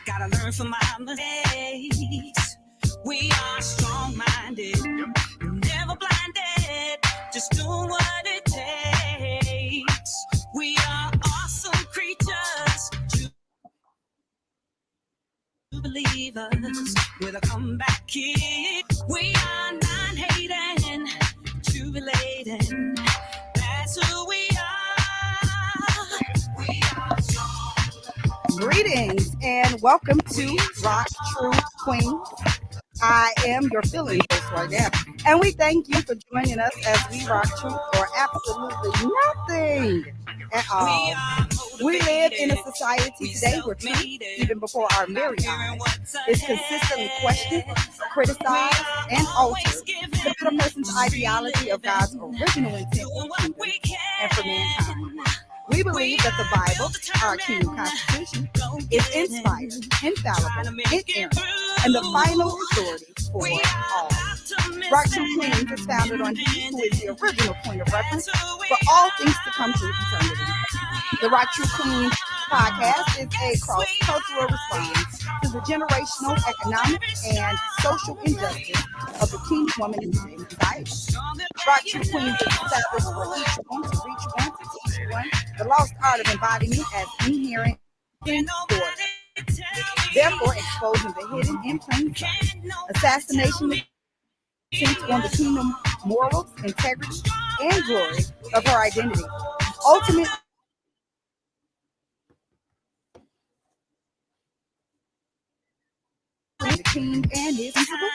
Gotta learn from my mistakes. We are strong-minded, never blinded, just doing what it takes. We are awesome creatures, true believers with a comeback kid. We are non-hating, jubilating. That's who we are. We are strong. Greetings and welcome to RockTrue Queens. I am your feeling host right now, and we thank you for joining us as we rock true for absolutely nothing at all. We live in a society today where truth, even before our very eyes, is consistently questioned, criticized, and altered to fit a person's ideology of God's original intent for the kingdom and for mankind. We believe that the Bible, our kingdom constitution, is inspired, infallible, inerrant, and the final authority for all. RockTrue Queens is founded on Jesus, who is the original point of reference for all things to come to eternity. The RockTrue Queens podcast is a cross-cultural response to the generational, economic, and social injustice of the teen woman in society. RockTrue Queens is established for each one to reach one to teach one the lost art of embodiment as inherent in order. Therefore, exposing the hidden in plain sight. Assassination attempts on the kingdom morals, integrity, and glory of her identity. Ultimate the king and his principles,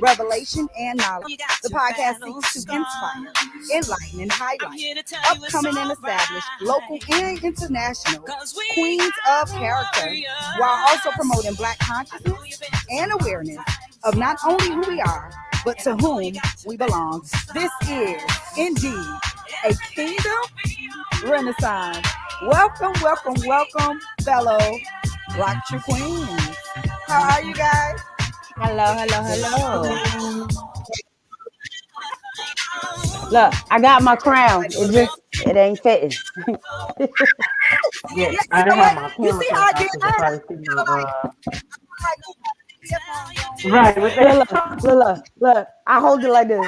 revelation, and knowledge. The podcast seeks to inspire, enlighten, and highlight upcoming and established local and international queens of character, while also promoting Black consciousness and awareness of not only who we are, but to whom we belong. This is indeed a kingdom renaissance. Welcome, welcome, welcome, fellow RockTrue Queens. How are you guys? Hello. Look, I got my crown. It ain't fitting. Yeah, I didn't have my camera. You see how I did that? Right. Look. I hold it like this.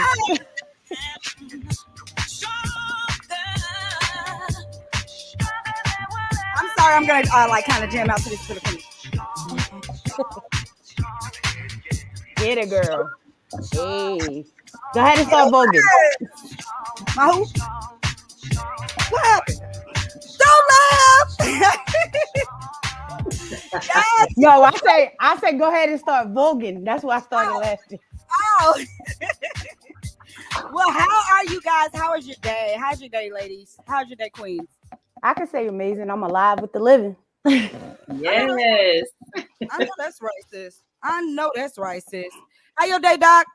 I'm sorry. I'm gonna kind of jam out to this to the finish. Get it, girl. Hey. Go ahead and start voguing. My who? What happened? Don't laugh! No, I say go ahead and start voguing. That's why I started laughing. Oh. Well, how are you guys? How is your day? How's your day, ladies? How's your day, queens? I can say amazing. I'm alive with the living. Yes. I know that's right, sis. How your day, Doc?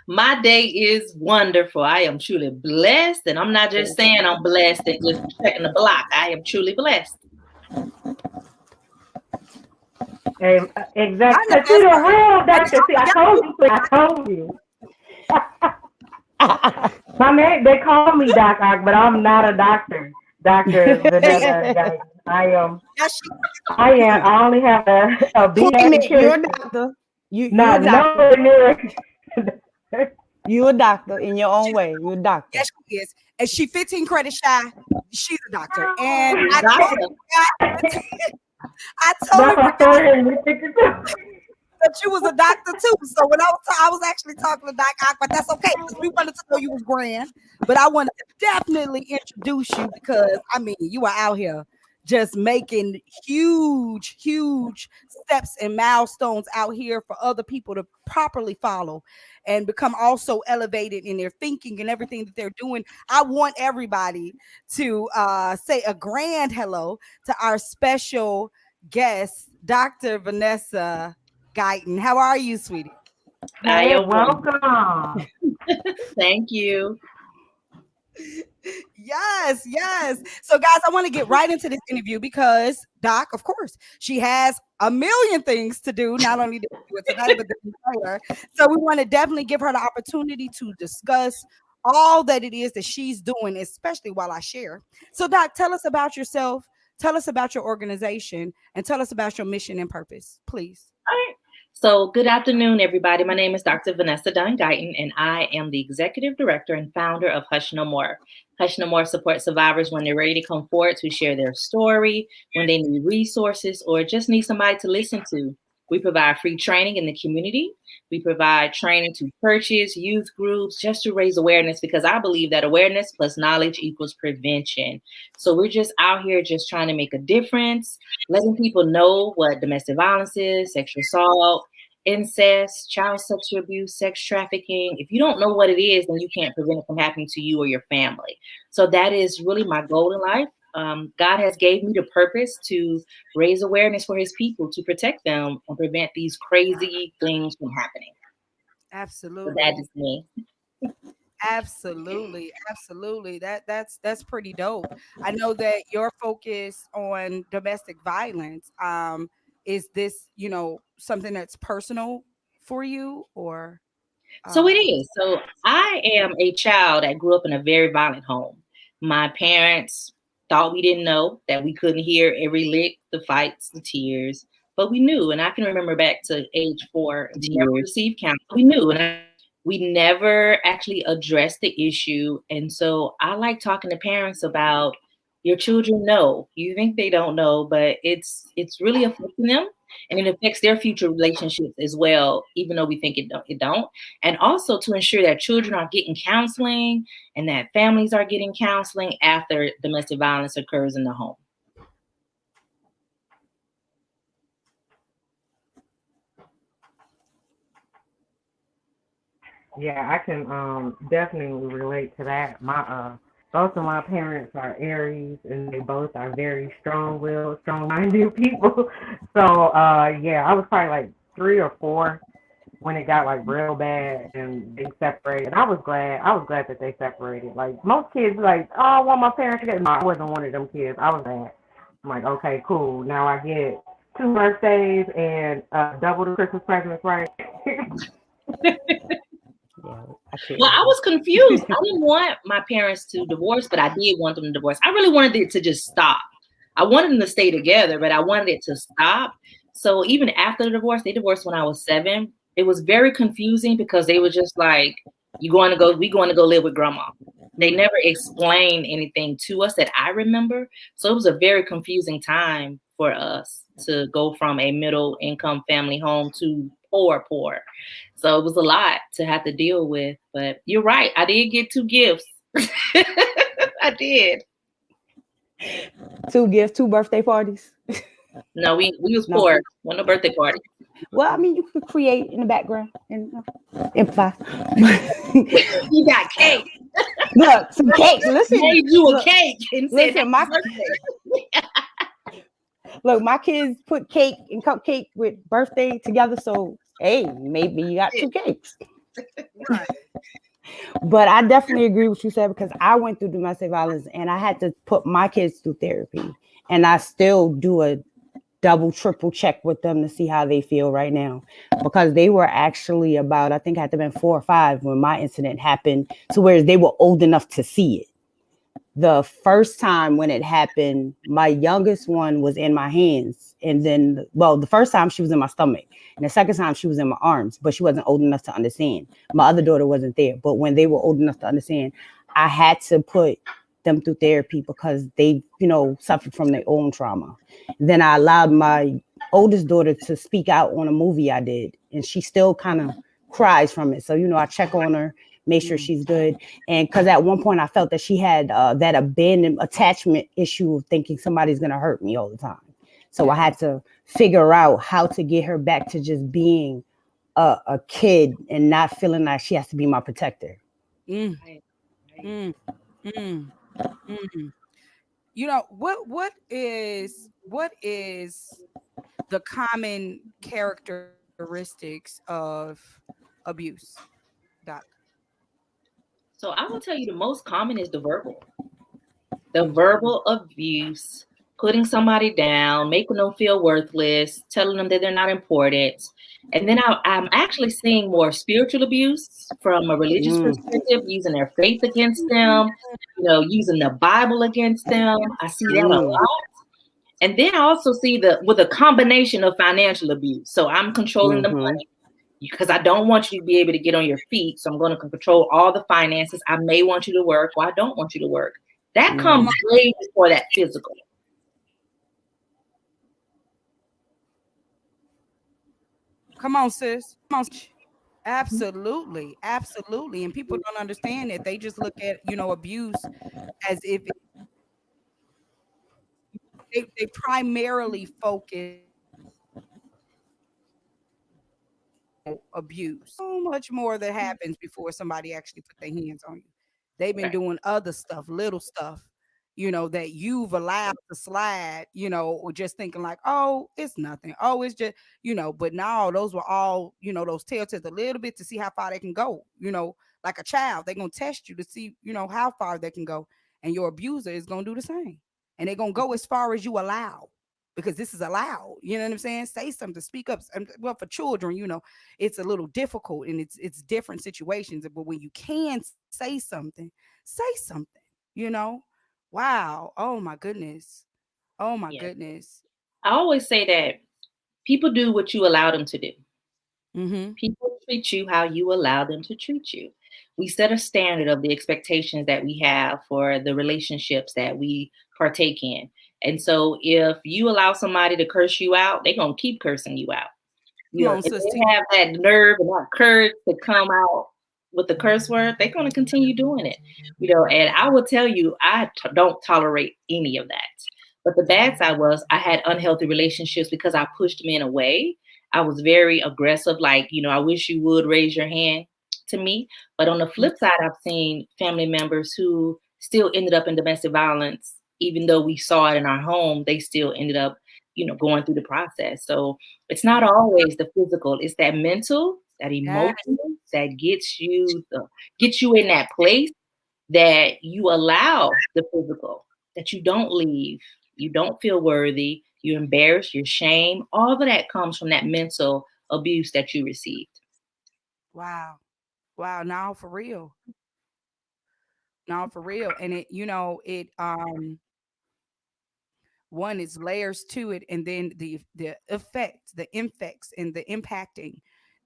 My day is wonderful. I am truly blessed. And I'm not just saying I'm blessed and just checking the block. I am truly blessed. Exactly. She's a real doctor. See, I told you. My name, they call me Doc Ock, but I'm not a doctor. Dr. Vanessa. I am. I only have a B. You're a doctor. Not nowhere near. You're a doctor in your own way. You're a doctor. Yes, she is. And she 15 credits shy. She's a doctor. And I told her that you was a doctor too. So when I was actually talking to Doc Ock, but that's okay because we wanted to know you was grand. But I wanted to definitely introduce you because you are out here just making huge steps and milestones out here for other people to properly follow and become also elevated in their thinking and everything that they're doing. I want everybody to say a grand hello to our special guest, Dr. Vanessa Guyton. How are you, sweetie? I am welcome. Thank you. Yes. So, guys, I want to get right into this interview because Doc, of course, she has a million things to do, not only to do it tonight, but the entire. So we want to definitely give her the opportunity to discuss all that it is that she's doing, especially while I share. So, Doc, tell us about yourself. tell us about your organization and tell us about your mission and purpose, please. All right. So good afternoon, everybody. My name is Dr. Vanessa Guyton, and I am the executive director and founder of Hush No More. Hush No More supports survivors when they're ready to come forward to share their story, when they need resources, or just need somebody to listen to. We provide free training in the community. We provide training to churches, youth groups, just to raise awareness, because I believe that awareness plus knowledge equals prevention. So we're just out here just trying to make a difference, letting people know what domestic violence is, sexual assault, incest, child sexual abuse, sex trafficking. If you don't know what it is, then you can't prevent it from happening to you or your family. So that is really my goal in life. God has gave me the purpose to raise awareness for his people, to protect them and prevent these crazy things from happening. Absolutely. So that is me. Absolutely. That's pretty dope. I know that your focus on domestic violence. Is this, something that's personal for you, or? So it is. So I am a child that grew up in a very violent home. My parents thought we didn't know, that we couldn't hear every lick, the fights, the tears, but we knew. And I can remember back to age 4, we never received counseling. We knew, and we never actually addressed the issue. And so I like talking to parents about, your children know. You think they don't know, but it's really affecting them, and it affects their future relationships as well, even though we think it don't. And also to ensure that children are getting counseling and that families are getting counseling after domestic violence occurs in the home. Yeah, I can definitely relate to that. Both of my parents are Aries, and they both are very strong-willed, strong-minded people. So yeah, I was probably like 3 or 4 when it got like real bad and they separated. And I was glad that they separated. Like most kids, like, oh, I want my parents to get. No, I wasn't one of them kids. I was glad. I'm like, okay, cool. Now I get 2 birthdays and double the Christmas presents, right? Well, I was confused. I didn't want my parents to divorce, but I did want them to divorce. I really wanted it to just stop. I wanted them to stay together, but I wanted it to stop. So even after the divorce, they divorced when I was 7. It was very confusing because they were just like, we going to go live with grandma. They never explained anything to us that I remember. So it was a very confusing time for us to go from a middle income family home to poor. So it was a lot to have to deal with, but you're right. I did get 2 gifts. I did. 2 gifts, 2 birthday parties. No, we was poor. Wasn't a birthday party. Well, I mean, you could create in the background and improvise. You got cake. Look, some cake. Listen, made you a cake and said, listen, look, my kids put cake and cupcake with birthday together. So, hey, maybe you got 2 cakes. Right. But I definitely agree with what you said, because I went through domestic violence and I had to put my kids through therapy. And I still do a double, triple check with them to see how they feel right now, because they were actually about, I think it had to have been 4 or 5 when my incident happened, to where they were old enough to see it. The first time when it happened, my youngest one was in my hands. And then, the first time she was in my stomach. And the second time she was in my arms, but she wasn't old enough to understand. My other daughter wasn't there. But when they were old enough to understand, I had to put them through therapy because they, suffered from their own trauma. Then I allowed my oldest daughter to speak out on a movie I did. And she still kind of cries from it. So, I check on her, make sure she's good. And because at one point I felt that she had that abandoned attachment issue of thinking somebody's going to hurt me all the time. So I had to figure out how to get her back to just being a kid and not feeling like she has to be my protector. What is the common characteristics of abuse, Doc? So I will tell you the most common is the verbal abuse, putting somebody down, making them feel worthless, telling them that they're not important. And then I'm actually seeing more spiritual abuse from a religious perspective, using their faith against them, using the Bible against them. I see that a lot. And then I also see with a combination of financial abuse. So I'm controlling the money because I don't want you to be able to get on your feet. So I'm going to control all the finances. I may want you to work or I don't want you to work. That comes way before that physical. Come on, sis. Come on. Absolutely. Absolutely. And people don't understand it. They just look at, abuse as if they primarily focus abuse. So much more that happens before somebody actually put their hands on you. They've been Right. doing other stuff, little stuff, that you've allowed to slide, or just thinking like, oh, it's nothing. Oh, it's just, but now those were all, those telltales a little bit to see how far they can go, like a child. They're gonna test you to see, how far they can go. And your abuser is gonna do the same. And they're gonna go as far as you allow because this is allowed. You know what I'm saying? Say something, speak up. Well, for children, it's a little difficult and it's different situations. But when you can say something, you know. Wow. Oh my goodness. Oh my Yeah. goodness. I always say that people do what you allow them to do. Mm-hmm. People treat you how you allow them to treat you. We set a standard of the expectations that we have for the relationships that we partake in. And so if you allow somebody to curse you out, they're going to keep cursing you out. Come If on, sis. they have that nerve and that courage to come out with the curse word, they're going to continue doing it. And I will tell you, don't tolerate any of that. But the bad side was I had unhealthy relationships because I pushed men away. I was very aggressive, like, I wish you would raise your hand to me. But on the flip side, I've seen family members who still ended up in domestic violence, even though we saw it in our home, they still ended up, going through the process. So it's not always the physical, it's that mental, that Yes. emotional that gets you in that place that you allow the physical, that you don't leave, you don't feel worthy, you're embarrassed, you're shame. All of that comes from that mental abuse that you received. Wow. Wow. Now for real. Now for real. And one is layers to it, and then the effect, the infects and the impacting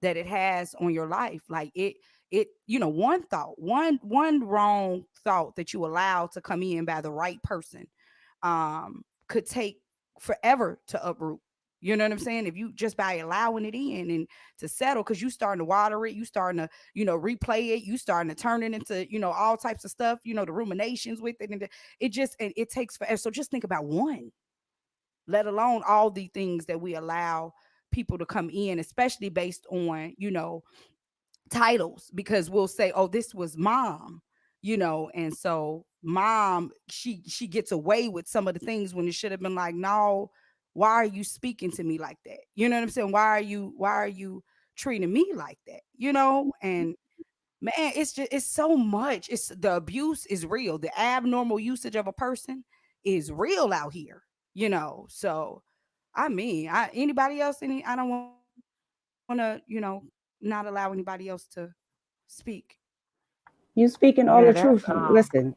that it has on your life. Like one thought, one wrong thought that you allow to come in by the right person could take forever to uproot. You know what I'm saying? If you just by allowing it in and to settle, because you starting to water it, you starting to, replay it, you starting to turn it into, all types of stuff, the ruminations with it. And it takes forever. So just think about one, let alone all the things that we allow people to come in, especially based on, titles, because we'll say, oh, this was mom, and so mom, she gets away with some of the things when it should have been like, no, why are you speaking to me like that? You know what I'm saying? Why are you treating me like that? And man, it's so much. It's the abuse is real. The abnormal usage of a person is real out here, So I mean, anybody else, I don't want to, not allow anybody else to speak. You speaking all Yeah, the that's truth. Listen.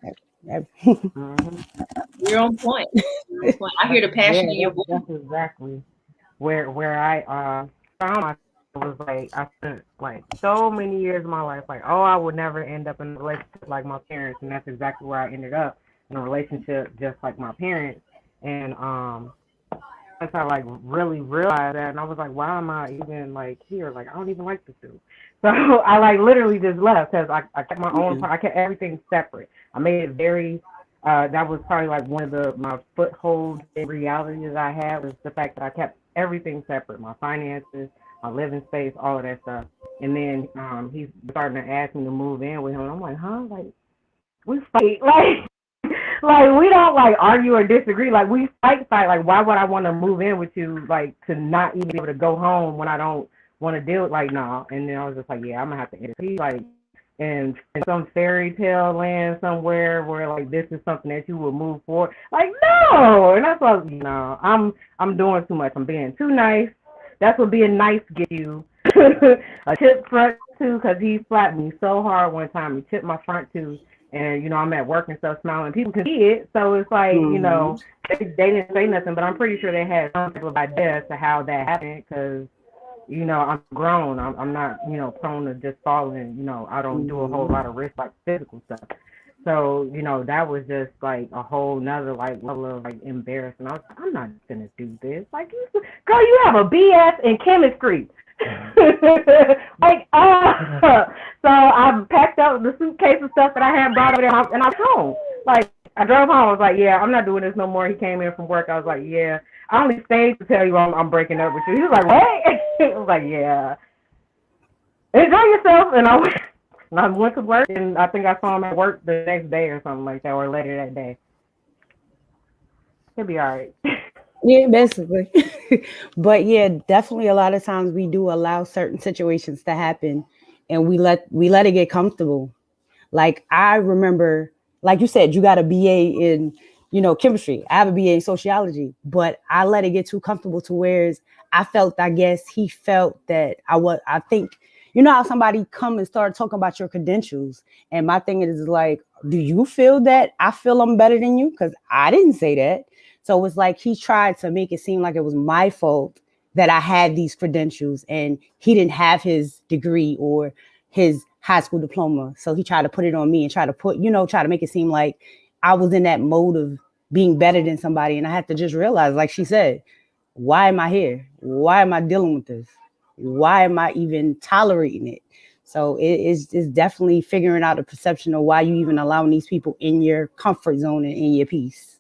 mhm. You're on point. You're on point. I hear the passion Yeah, in your voice. that's exactly where I found myself. Was like I spent like so many years of my life like, oh, I would never end up in a relationship like my parents, and that's exactly where I ended up, in a relationship just like my parents. And once I like really realized that, and I was like, why am I even like here? Like I don't even like this dude. So I like literally just left because I kept my own part. I kept everything separate. I made it very. That was probably like one of my footholds in reality that I had, was the fact that I kept everything separate, my finances, my living space, all of that stuff. And then he's starting to ask me to move in with him. And I'm like, huh? Like we fight, like we don't like argue or disagree. Like we fight. Like why would I want to move in with you? Like to not even be able to go home when I don't want to deal with, like, no. And then I was just like, yeah, I'm gonna have to end it. He's like in some fairy tale land somewhere where like this is something that you will move forward. Like no, and that's what I'm doing too much. I'm being too nice. That's what being nice gets you. A chipped front tooth, because he slapped me so hard one time. He chipped my front tooth, And, I'm at work and stuff smiling. People can see it. So it's like, they didn't say nothing, but I'm pretty sure they had some type of idea as to how that happened because, I'm grown. I'm not, prone to just falling. I don't do a whole lot of risk like physical stuff. So, that was just like a whole nother like level of like embarrassment. I was like, I'm not gonna do this. Like, girl, you have a BS in chemistry. Like, so I packed up the suitcase and stuff that I had brought over there, and I was home. Like, I drove home. I was like, yeah, I'm not doing this no more. He came in from work. I was like, yeah, I only stayed to tell you I'm breaking up with you. He was like, what? I was like, yeah, enjoy yourself. And I went to work, and I think I saw him at work the next day or something like that, or later that day. He'll be all right. Yeah, basically. But yeah, definitely a lot of times we do allow certain situations to happen and we let it get comfortable. Like I remember, like you said, you got a BA in, chemistry. I have a BA in sociology, but I let it get too comfortable to where I guess he felt that I think, how somebody come and start talking about your credentials. And my thing is like, do you feel that I feel I'm better than you? Because I didn't say that. So it's like he tried to make it seem like it was my fault that I had these credentials and he didn't have his degree or his high school diploma. So he tried to put it on me and try to make it seem like I was in that mode of being better than somebody. And I had to just realize, like she said, why am I here? Why am I dealing with this? Why am I even tolerating it? So it's definitely figuring out the perception of why you even allowing these people in your comfort zone and in your peace.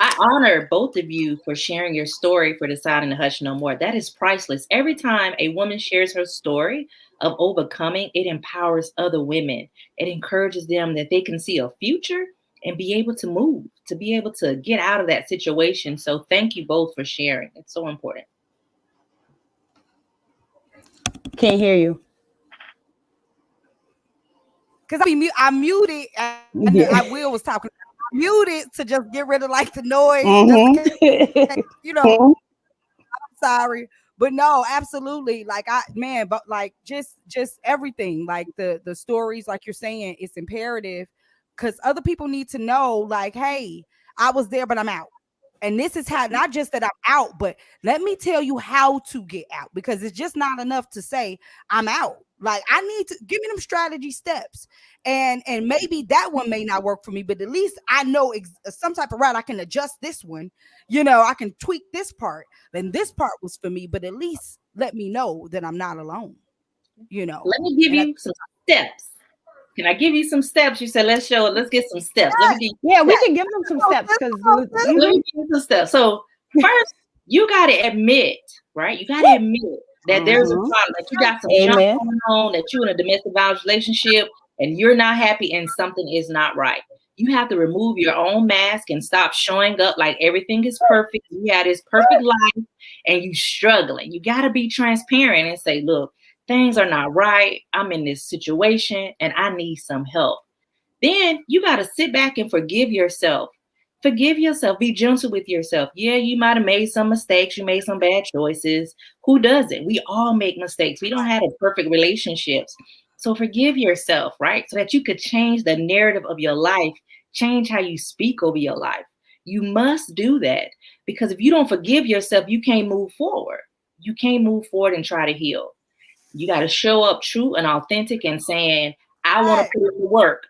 I honor both of you for sharing your story for deciding to hush no more. That is priceless. Every time a woman shares her story of overcoming, it empowers other women. It encourages them that they can see a future and be able to move, to be able to get out of that situation. So thank you both for sharing. It's so important. Can't hear you. Because I muted, and Yeah. I Will was talking. I muted to just get rid of like the noise. Mm-hmm. I'm sorry, but no, absolutely. Like but like just everything, like the stories, like you're saying, it's imperative because other people need to know, like, hey, I was there, but I'm out. And this is how, not just that I'm out, but let me tell you how to get out, because it's just not enough to say I'm out. Like, I need to give me them strategy steps, and maybe that one may not work for me, but at least I know some type of route I can adjust this one. I can tweak this part. Then this part was for me, but at least let me know that I'm not alone. Let me give you some steps. Can I give you some steps? You said, let's get some steps. Yeah. Let me give Yeah, we can give them some steps because let me give you some steps. So first, you got to admit, right? You got to admit that there's a problem, that you got some junk going on, that you're in a domestic violence relationship and you're not happy and something is not right. You have to remove your own mask and stop showing up like everything is perfect. You had this perfect life and you struggling. You got to be transparent and say, look, things are not right. I'm in this situation and I need some help. Then you got to sit back and forgive yourself. Forgive yourself. Be gentle with yourself. Yeah, you might have made some mistakes. You made some bad choices. Who doesn't? We all make mistakes. We don't have perfect relationships. So forgive yourself, right? So that you could change the narrative of your life, change how you speak over your life. You must do that, because if you don't forgive yourself, you can't move forward. You can't move forward and try to heal. You got to show up true and authentic and saying, I want to put in the work.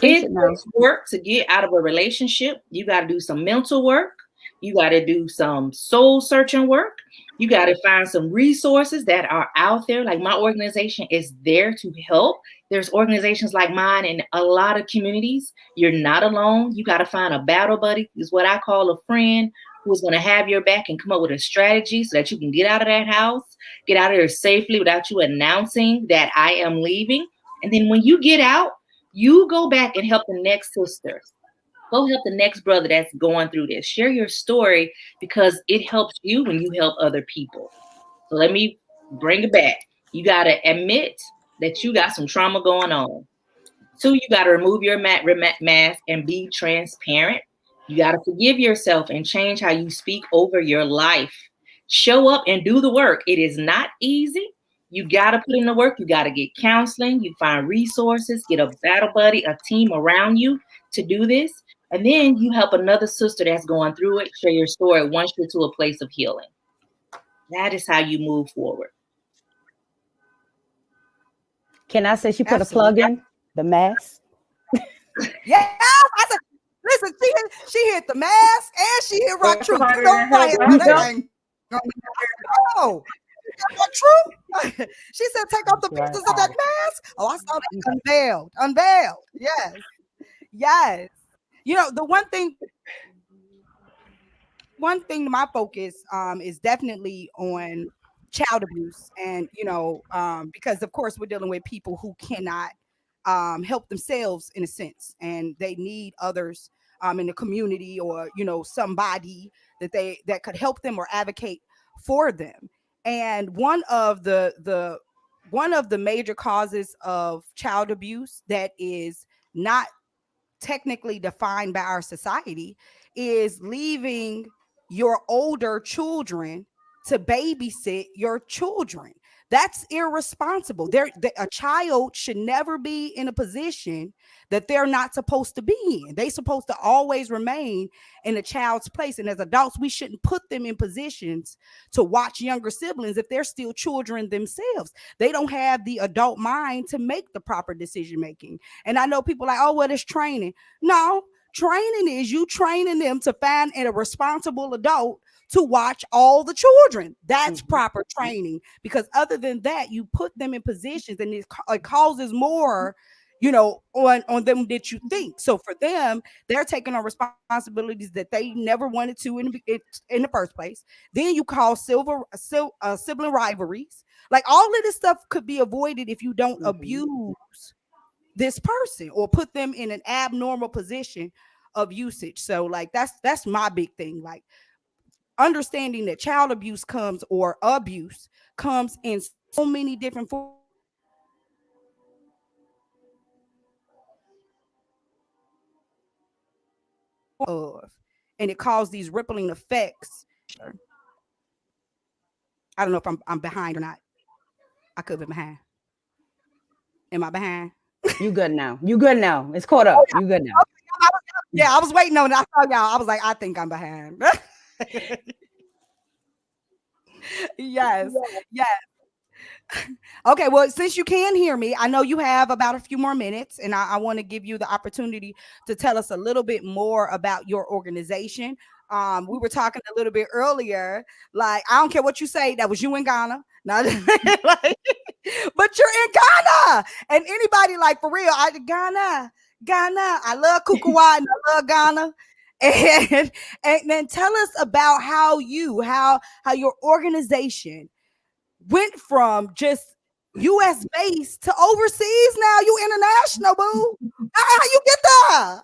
It takes work to get out of a relationship. You got to do some mental work. You got to do some soul searching work. You got to find some resources that are out there. Like my organization is there to help. There's organizations like mine in a lot of communities. You're not alone. You got to find a battle buddy, is what I call a friend, who's going to have your back and come up with a strategy so that you can get out of that house, get out of there safely without you announcing that I am leaving. And then when you get out, you go back and help the next sister. Go help the next brother that's going through this. Share your story, because it helps you when you help other people. So let me bring it back. You got to admit that you got some trauma going on. 2, you got to remove your mask and be transparent. You got to forgive yourself and change how you speak over your life. Show up and do the work. It is not easy. You got to put in the work. You got to get counseling. You find resources, get a battle buddy, a team around you to do this. And then you help another sister that's going through it, share your story once you're to a place of healing. That is how you move forward. Can I say she put a plug in? The mask? Yeah, I said, listen, she hit the mask and she hit RockTrue. You know, oh, RockTrue. She said, take off the pieces of that mask. Oh, I saw that unveiled. Yes. You know, the one thing my focus is definitely on child abuse, and because of course we're dealing with people who cannot help themselves in a sense, and they need others in the community, or somebody that could help them or advocate for them. And one of the major causes of child abuse that is not technically defined by our society is leaving your older children to babysit your children. That's irresponsible. A child should never be in a position that they're not supposed to be in. They're supposed to always remain in a child's place. And as adults, we shouldn't put them in positions to watch younger siblings if they're still children themselves. They don't have the adult mind to make the proper decision making. And I know people like, oh, well, it's training. No, training is you training them to find a responsible adult to watch all the children. That's proper training, because other than that, you put them in positions and it causes more, on them that you think. So for them, they're taking on responsibilities that they never wanted to in the first place. Then you call sibling rivalries. Like, all of this stuff could be avoided if you don't abuse this person or put them in an abnormal position of usage. So like that's my big thing. Like, understanding that child abuse comes in so many different forms. And it caused these rippling effects. I don't know if I'm behind or not. I could be behind. Am I behind? You good now. It's caught up. You good now. Yeah, I was waiting on it. I saw y'all. I was like, I think I'm behind. Yes. Okay, well, since you can hear me, I know you have about a few more minutes, and I want to give you the opportunity to tell us a little bit more about your organization. We were talking a little bit earlier, like, I don't care what you say, that was you in Ghana. But you're in Ghana, and anybody, like, for real, Ghana. I love Kukawa and I love Ghana. And then tell us about how your organization went from just U.S. based to overseas. Now you international, boo. How you get there?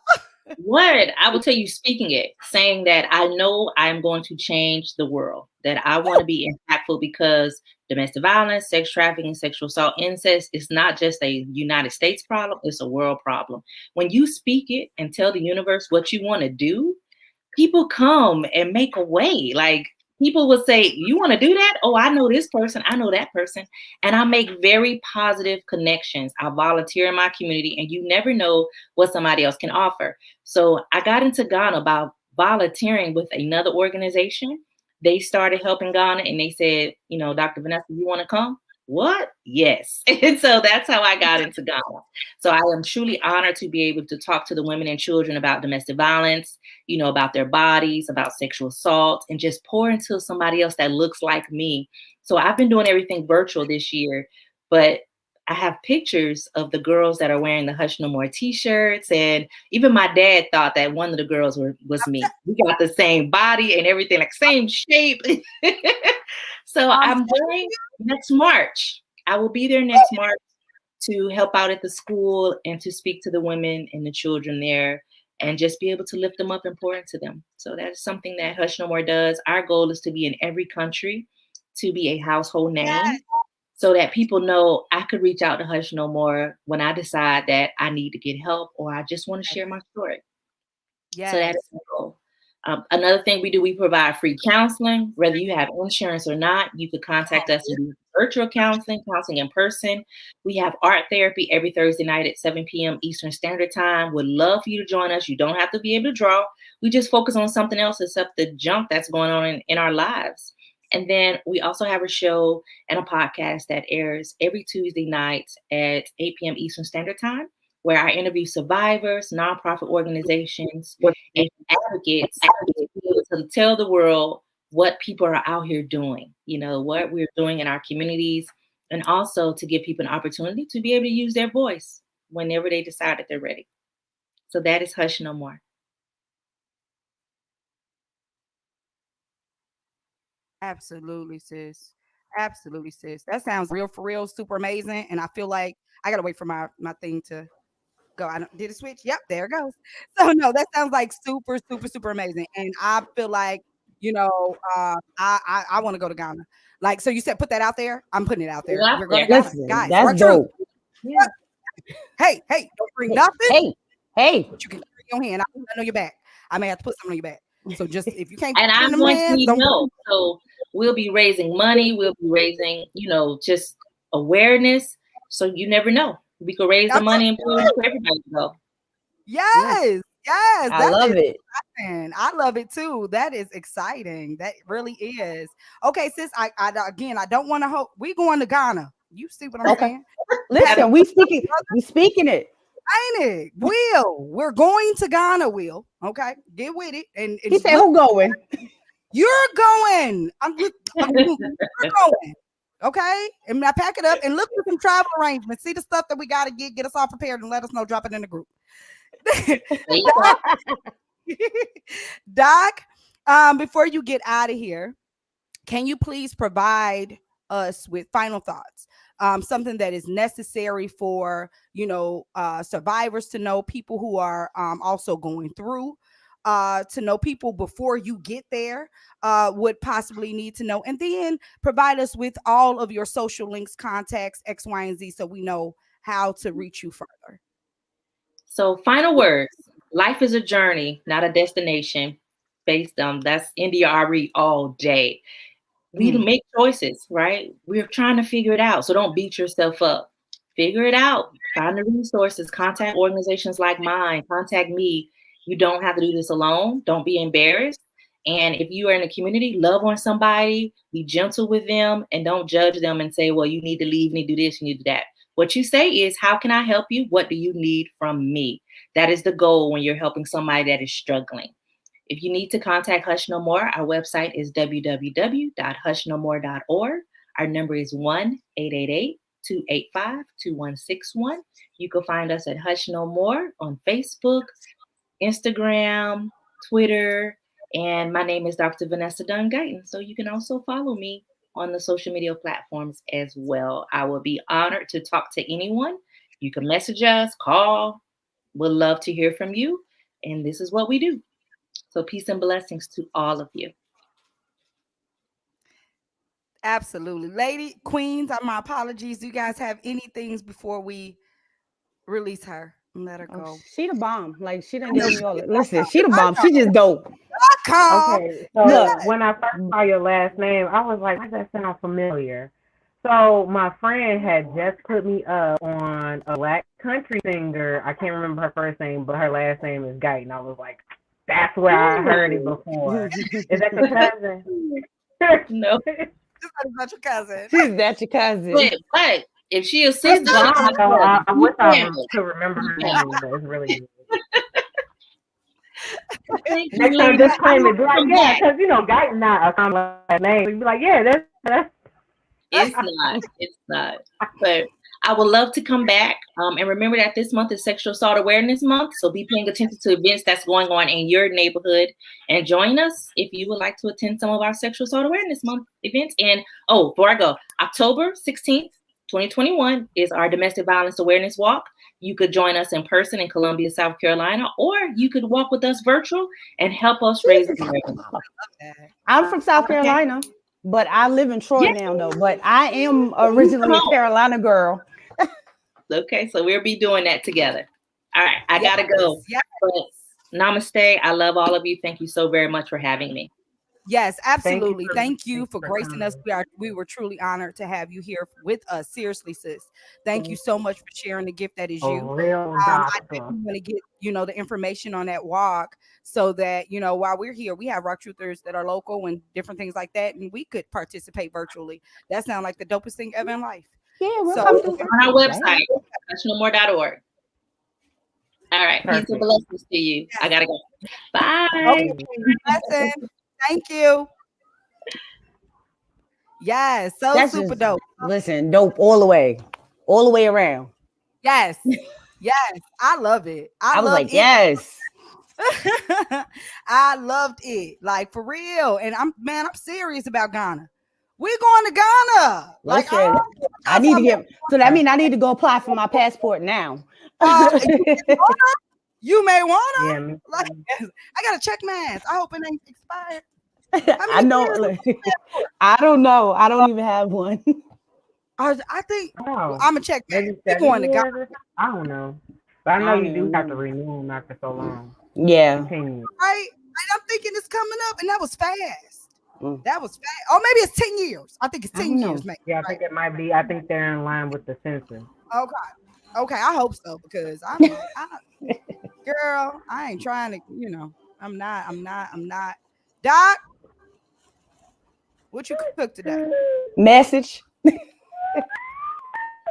What? I will tell you, speaking it, saying that I know I'm going to change the world, that I want to be impactful, because domestic violence, sex trafficking, sexual assault, incest is not just a United States problem, it's a world problem. When you speak it and tell the universe what you want to do, people come and make a way. Like, people will say, you want to do that? Oh, I know this person. I know that person. And I make very positive connections. I volunteer in my community, and you never know what somebody else can offer. So I got into Ghana by volunteering with another organization. They started helping Ghana, and they said, Dr. Vanessa, you want to come? What? Yes. And so that's how I got into Ghana. So I am truly honored to be able to talk to the women and children about domestic violence, about their bodies, about sexual assault, and just pour into somebody else that looks like me. So I've been doing everything virtual this year, but I have pictures of the girls that are wearing the Hush No More t-shirts. And even my dad thought that one of the girls was me. We got the same body and everything, like same shape. So I'm doing next March. I will be there next March to help out at the school and to speak to the women and the children there, and just be able to lift them up and pour into them. So that's something that Hush No More does. Our goal is to be in every country, to be a household name, so that people know I could reach out to Hush No More when I decide that I need to get help, or I just want to share my story. So that's the goal. Another thing we do, we provide free counseling. Whether you have insurance or not, you could contact us and virtual counseling, counseling in person. We have art therapy every Thursday night at 7 p.m. Eastern Standard Time. Would love for you to join us. You don't have to be able to draw. We just focus on something else except the junk that's going on in our lives. And then we also have a show and a podcast that airs every Tuesday night at 8 p.m. Eastern Standard Time, where I interview survivors, nonprofit organizations, and advocates to be able to tell the world what people are out here doing, what we're doing in our communities, and also to give people an opportunity to be able to use their voice whenever they decide that they're ready. So that is Hush No More. Absolutely, sis. Absolutely, sis. That sounds real for real, super amazing. And I feel like I gotta wait for my thing to go. Did it switch? Yep, there it goes. So no, that sounds like super, super, super amazing. And I feel like, I want to go to Ghana. Like, so you said put that out there. I'm putting it out there. We're going to Ghana. Listen, Guys, that's RockTrue. dope. Yeah. Hey, don't bring nothing. Hey. But you can carry your hand. I know your back. I may have to put something on your back. So just if you can't, and I'm going to need help. So we'll be raising money. We'll be raising, just awareness. So you never know. We could raise the money and put it for everybody to go. Yes. I love it. I love it too. That is exciting. That really is. Okay, sis. I don't want to hope we going to Ghana. You see what I'm saying? Listen, we speaking it. Ain't it? We're going to Ghana, Will. Okay, get with it. And he said, who going? You're going. You're going. Okay, and I pack it up and look for some travel arrangements. See the stuff that we got to get us all prepared, and let us know. Drop it in the group. Doc, before you get out of here, can you please provide us with final thoughts? Something that is necessary for survivors to know, people who are also going through, to know, people before you get there would possibly need to know, and then provide us with all of your social links, contacts, X, Y, and Z, so we know how to reach you further. So final words: life is a journey, not a destination. Based on that's NDRE all day. We make choices, right? We're trying to figure it out. So don't beat yourself up. Figure it out. Find the resources. Contact organizations like mine. Contact me. You don't have to do this alone. Don't be embarrassed. And if you are in a community, love on somebody. Be gentle with them, and don't judge them and say, well, you need to leave, you need to do this, you need to do that. What you say is, how can I help you? What do you need from me? That is the goal when you're helping somebody that is struggling. If you need to contact Hush No More, our website is www.hushnomore.org. Our number is 1-888-285-2161. You can find us at Hush No More on Facebook, Instagram, Twitter, and my name is Dr. Vanessa Guyton. So you can also follow me on the social media platforms as well. I will be honored to talk to anyone. You can message us, call. We'd love to hear from you. And this is what we do. So peace and blessings to all of you. Absolutely. Lady, queens, my apologies. Do you guys have any things before we release her and let her go? She the bomb. Like, she done gave me all. Listen, she the bomb. She just dope. Okay, so when I first saw your last name, I was like, why does that sound familiar? So my friend had just put me up on a black country singer. I can't remember her first name, but her last name is Guyton. I was like, that's where I heard it before. Is that your cousin? No. That's not your cousin. She's that your cousin. But if she is sister, I wish I could remember her name, but it's really good. Next time, just claim it. Be like, yeah, because Guyton not a common name. You'd be like, yeah, that's. It's not. But I would love to come back. And remember that this month is Sexual Assault Awareness Month. So be paying attention to events that's going on in your neighborhood, and join us if you would like to attend some of our Sexual Assault Awareness Month events. And before I go, October 16th, 2021 is our Domestic Violence Awareness Walk. You could join us in person in Columbia, South Carolina, or you could walk with us virtual and help us raise awareness. I'm from South Carolina, but I live in Troy now, though. But I am originally a Carolina girl. Okay, so we'll be doing that together. All right, I gotta go. Yes. But namaste. I love all of you. Thank you so very much for having me. Yes, Thank you absolutely. for, Thank you thank you for for gracing us. coming. We were truly honored to have you here with us. Seriously, sis. Thank you so much for sharing the gift that is A you. real I doctor. definitely want to get, the information on that walk so that, while we're here, we have rock truthers that are local and different things like that, and we could participate virtually. That sounds like the dopest thing ever in life. Yeah, we'll So come through. On our website, hushnomore.org. All right. Peace and Perfect. blessings to you. I gotta go. Bye. okay, lesson. Thank you. Yes, so That's super just dope. listen, dope all the way around. Yes, yes, I love it. I I was love like, it. yes. I loved it, like for real. And I'm serious about Ghana. We're going to Ghana. Like, Listen, I that's need to how get. So that means I need to go apply for my passport now. you may wanna. Yeah, me Like, too. I got to check mine. I hope it ain't expired. How I many know. years? I don't know. I don't even have one. I think Oh, I'm gonna check mine. maybe We're 7 going to Ghana, years or something. I don't know. But I I know don't you do even have to know. renew them after so long. Yeah. 10 years. right? And I'm thinking it's coming up, and that was fast. Mm. That was fast. Oh, maybe it's 10 years. I think it's I 10 don't years, know. maybe. Yeah, I Right. think it might be. I think they're in line with the census. Okay. Okay. I hope so because I'm like, girl, I ain't trying to, I'm not. Doc, what you cook today? Message.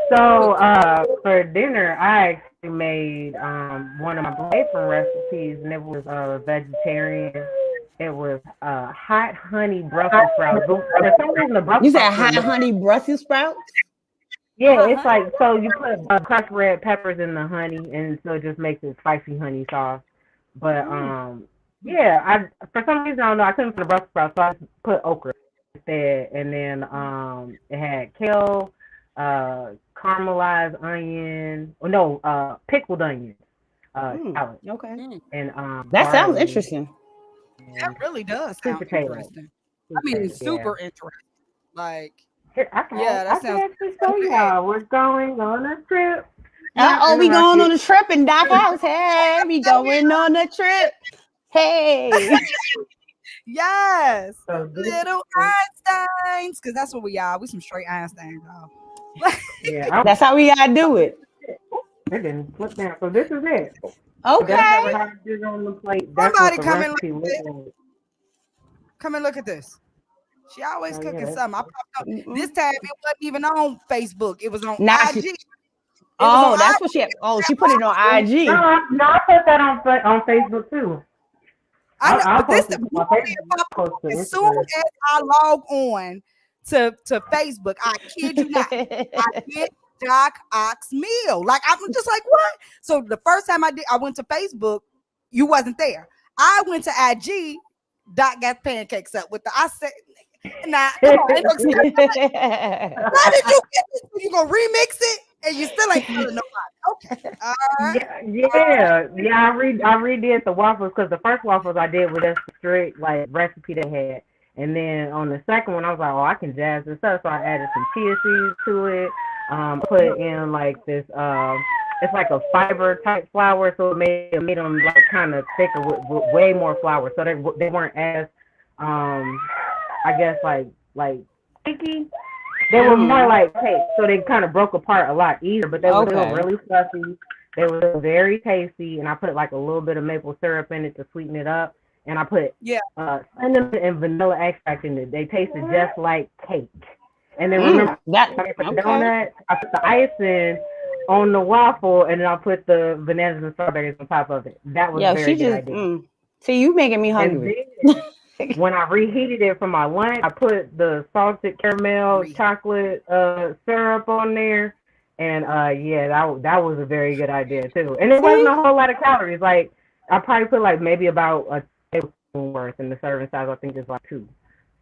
So for dinner, I actually made one of my favorite recipes, and it was vegetarian. It was hot honey Brussels sprouts. But for some reason, the You Brussels said sprouts hot look. honey Brussels sprouts? Yeah, Hot it's honey. like so you put crushed red peppers in the honey, and so it just makes it spicy honey sauce. But Mm. yeah, I for some reason I don't know I couldn't find the Brussels sprouts, so I just put okra instead, and then it had kale, caramelized onion, or no, pickled onions, shallot, Okay. Mm. and That sounds barley interesting. That and really does sweet sound potato. interesting. I Sweet mean, potato, yeah. super interesting. Like, Here, yeah, that I can sounds actually good show to add. y'all. We're going on a trip. Not Oh, we going on interrupted. a trip in Doc House. Hey, we going on a trip. Hey. Yes. So this Little is, Einsteins. Because that's what we are. We some straight Einsteins, y'all. yeah, That's how we gotta do it. it didn't flip down. So this is it. So that's Okay. what I did on the plate. That's what Somebody the come and look recipe at looks this. like. Come and look at this. She always Oh cooking yeah, something. I popped up. This Mm-mm. time it wasn't even on Facebook. It was on Now IG. she. It was on Oh, that's what IG. she. She put it on no, IG. no, I put that on Facebook too. I know, I'll but this post it to my it Facebook. popped I'll up post to as soon Instagram. as I log on to Facebook. I kid you not. I get Doc Ox meal. Like I'm just like, what? So the first time I went to Facebook, you wasn't there. I went to IG. Doc got pancakes up with the. I said, nah, come on, it looks good. How did you get this? You gonna remix it and you still ain't telling nobody? Okay, all right. I redid the waffles because the first waffles I did with a strict like recipe they had, and then on the second one I was like, oh, I can jazz this up, so I added some chia seeds to it. Put in like this it's like a fiber type flour, so it made them like kind of thicker with way more flour, so they weren't as I guess like sticky. They were more like cake, so they kind of broke apart a lot easier, but they were still Okay. really fluffy. They were still very tasty, and I put like a little bit of maple syrup in it to sweeten it up, and I put cinnamon and vanilla extract in it. They tasted just like cake. And then remember, That I put the okay. donut, I put the icing on the waffle, and then I put the bananas and strawberries on top of it. That was a Yo, she very good just idea. see you making me And hungry. then when I reheated it for my lunch, I put the salted caramel chocolate syrup on there, and yeah, that was a very good idea too. And it wasn't See? a whole lot of calories. Like I probably put like maybe about a tablespoon worth, and the serving size I think is like 2.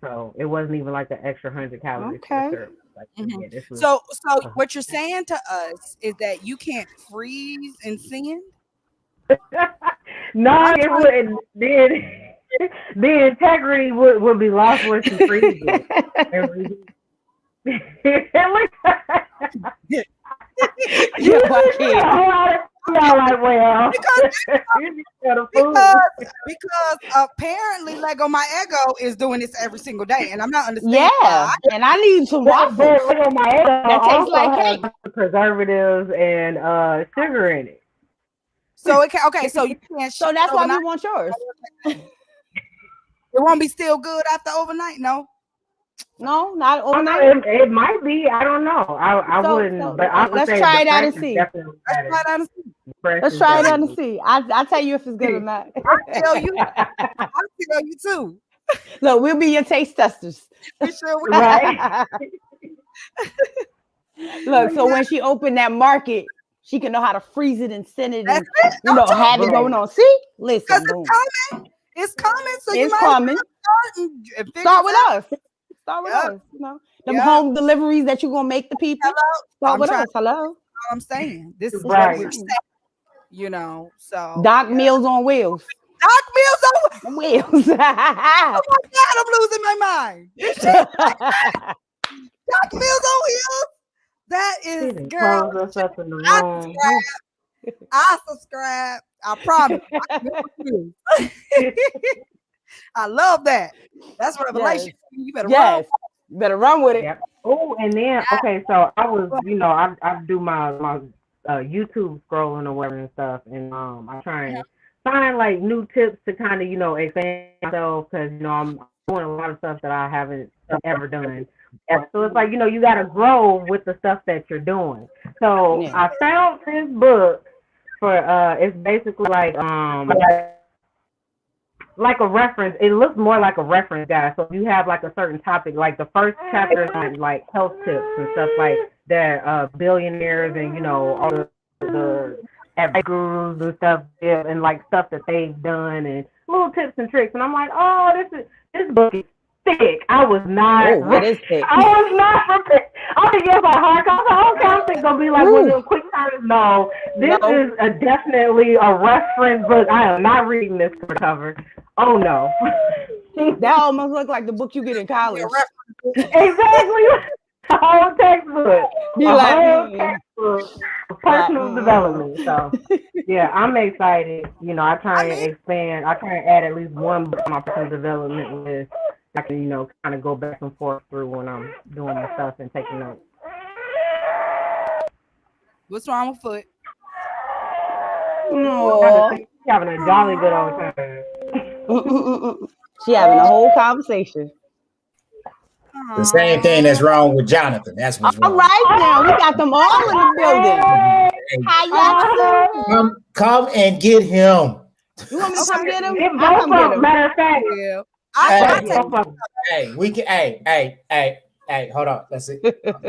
So it wasn't even like the extra 100 calories for the Okay. syrup. Like, yeah, this was, So what you're saying to us is that you can't freeze and send? no, I'm it trying wouldn't. Then the integrity would be lost once you freeze it. Yo, I can't. I'm like, well, because apparently Lego My Ego is doing this every single day, and I'm not understanding Yeah, why. and I need some waffles. Lego My Ego That tastes also like has cake. preservatives and sugar in it. So it can, okay, so you can't. So that's why we overnight. want yours. It won't be still good after overnight, no. No, not Oh, no, overnight. it might be. I don't know. I wouldn't. But I would let's say try the it out and fresh is see. definitely Let's better. try it out and see. Fresh Let's is try it out definitely- and see. I'll tell you if it's good or not. I'll tell you. I'll tell you too. Look, we'll be your taste testers. We sure will. Right. Look, so when she opened that market, she can know how to freeze it and send it That's and it. you know I'm have it right. going on. See? Listen, Because boom. it's coming. It's coming. So you It's might coming. and figure Start with it out. us. Start with Yep. us. You know, them Yep. home deliveries that you're gonna make the people. Hello. Start I'm with trying us. Hello. All I'm saying. This is Right. what we're saying. You know, so Doc Meals on Wheels. Doc Meals on Wheels. Oh my God, I'm losing my mind. Doc Meals on Wheels. That is, She girl. close us up in the I room. subscribe. I promise. I love that. That's revelation. You better Yes. Better run with it. Yep. Oh, and then okay, so I was, I do my YouTube scrolling or whatever and stuff, and I try and find like new tips to kind of expand myself because I'm doing a lot of stuff that I haven't ever done. So it's like you got to grow with the stuff that you're doing. So Yeah. I found this book for it's basically like a reference. It looks more like a reference guide. So if you have like a certain topic, like the first chapter is like health tips and stuff like that, billionaires and all the advice gurus and stuff, and like stuff that they've done and little tips and tricks. And I'm like, oh, this book is thick. I was not. Oh, it is thick. I was not prepared. I think it's like hardcover. Okay, I'm thinking gonna be like one of them quick turners. No, this is definitely a reference book. I am not reading this cover. Oh no. That almost looks like the book you get in college. Exactly. A whole textbook. Be A like, whole textbook of personal development. So yeah, I'm excited. I try and expand. I try and add at least one book to my personal development list. I can, kind of go back and forth through when I'm doing my stuff and taking notes. What's wrong with Foot? Aww. She's having a jolly good old time. She having a whole conversation. The same thing that's wrong with Jonathan. That's what's wrong. All right, now we got them all in the building. How y'all? Come and get him. You want me to come get him? If I'll come get him. matter of fact, Yeah. Hey, hold on. Let's see.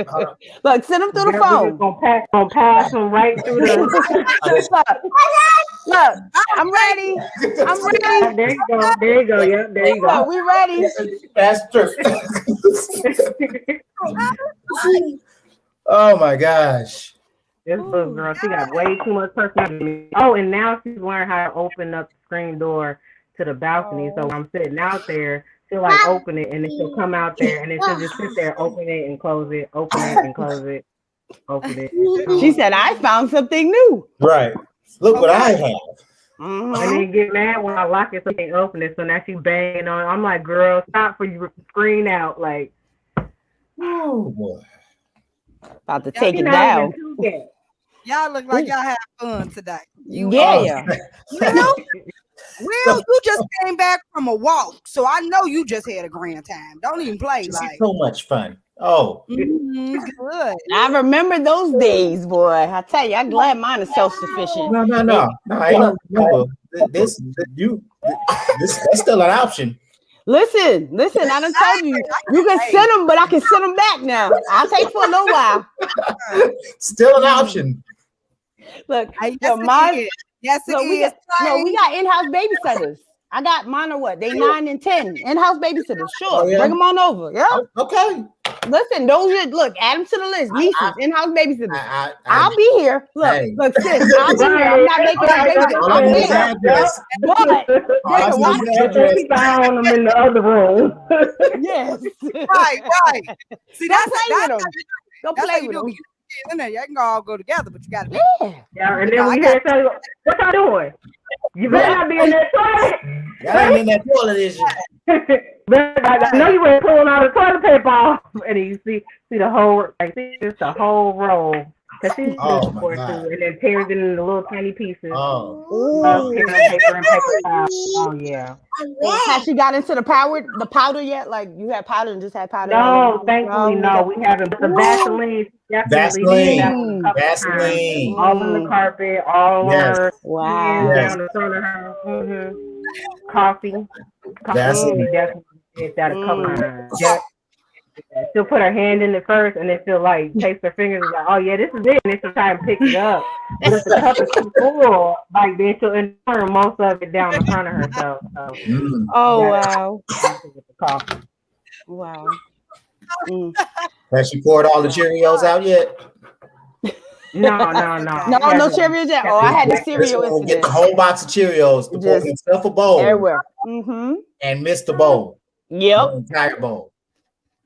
Hold on. Look, send him through the phone. Gonna pass him right through the. Look, I'm ready. I'm ready. There you go. There you go. Yeah, there you Look, go. we ready. That's true. Oh my gosh. This little girl, she got way too much personality. Oh, and now she's learned how to open up the screen door to the balcony. So when I'm sitting out there, she'll like open it and then she'll come out there and then she'll just sit there, open it and close it, open it and close it, open it. She said, I found something new. Right. Look what I have. Mm-hmm. And then get mad when I lock it so she can't open it. So now she's banging on it. I'm like, girl, stop for you screen out. Like, Oh boy. About to take it not down. even do that. Y'all look like y'all had fun today. Yeah. Will, you just came back from a walk, so I know you just had a grand time. Don't even play Just like. so much fun. Oh. Good. I remember those days, boy. I tell you, I'm glad mine is self-sufficient. No. I ain't no. This that's still an option. Listen, I done told you, you can send them, but I can send them back now. I'll take for a little while. Still an option. Look, Yes, mine. Yes, it is. We got in-house babysitters. I got mine are what? They 9 and 10. In-house babysitters. Sure. Oh, yeah? Bring them on over. Yeah. Okay. Listen, those are look, add them to the list. Nieces, in-house babysitters. I'll I be here. Look, Hey. look, sis, I'll be here. I'm not making a babysitter. all I I'm need is here. address. But All I they need is address. Keep an eye on them in the other room. yes. Right. See, Don't that's play with them. that's Don't how play you with do them. it. kids in there. Y'all can all go together, but you got to be. Yeah, and then we hear tell you, what y'all doing? You better not be in that toilet. Y'all ain't in that toilet, is you? I know you ain't pulling all the toilet paper off. And then you see the whole, like, see just the whole roll. Cause she's Oh, my for it God. too, and then tears it into little tiny pieces. Oh. Paper and paper towel. Oh yeah. Has she got into the powder yet? Like you had powder and just had powder? No, thankfully no, we haven't. But the Vaseline definitely Vaseline. all on the carpet, all on her wow. down the front of her. Coffee definitely did that a couple times. Yeah. She'll put her hand in it first, and then she'll like taste her fingers and like, oh yeah, this is it. And then she'll try and pick it up. But if the cup is too full, like then she'll insert most of it down the front of herself. So, oh wow! Coffee. Wow. Has she poured all the Cheerios out yet? No Cheerios yet. Oh, I had the cereal. Get the whole box of Cheerios to pour himself a bowl. Everywhere. And miss the bowl. Yep. The entire bowl.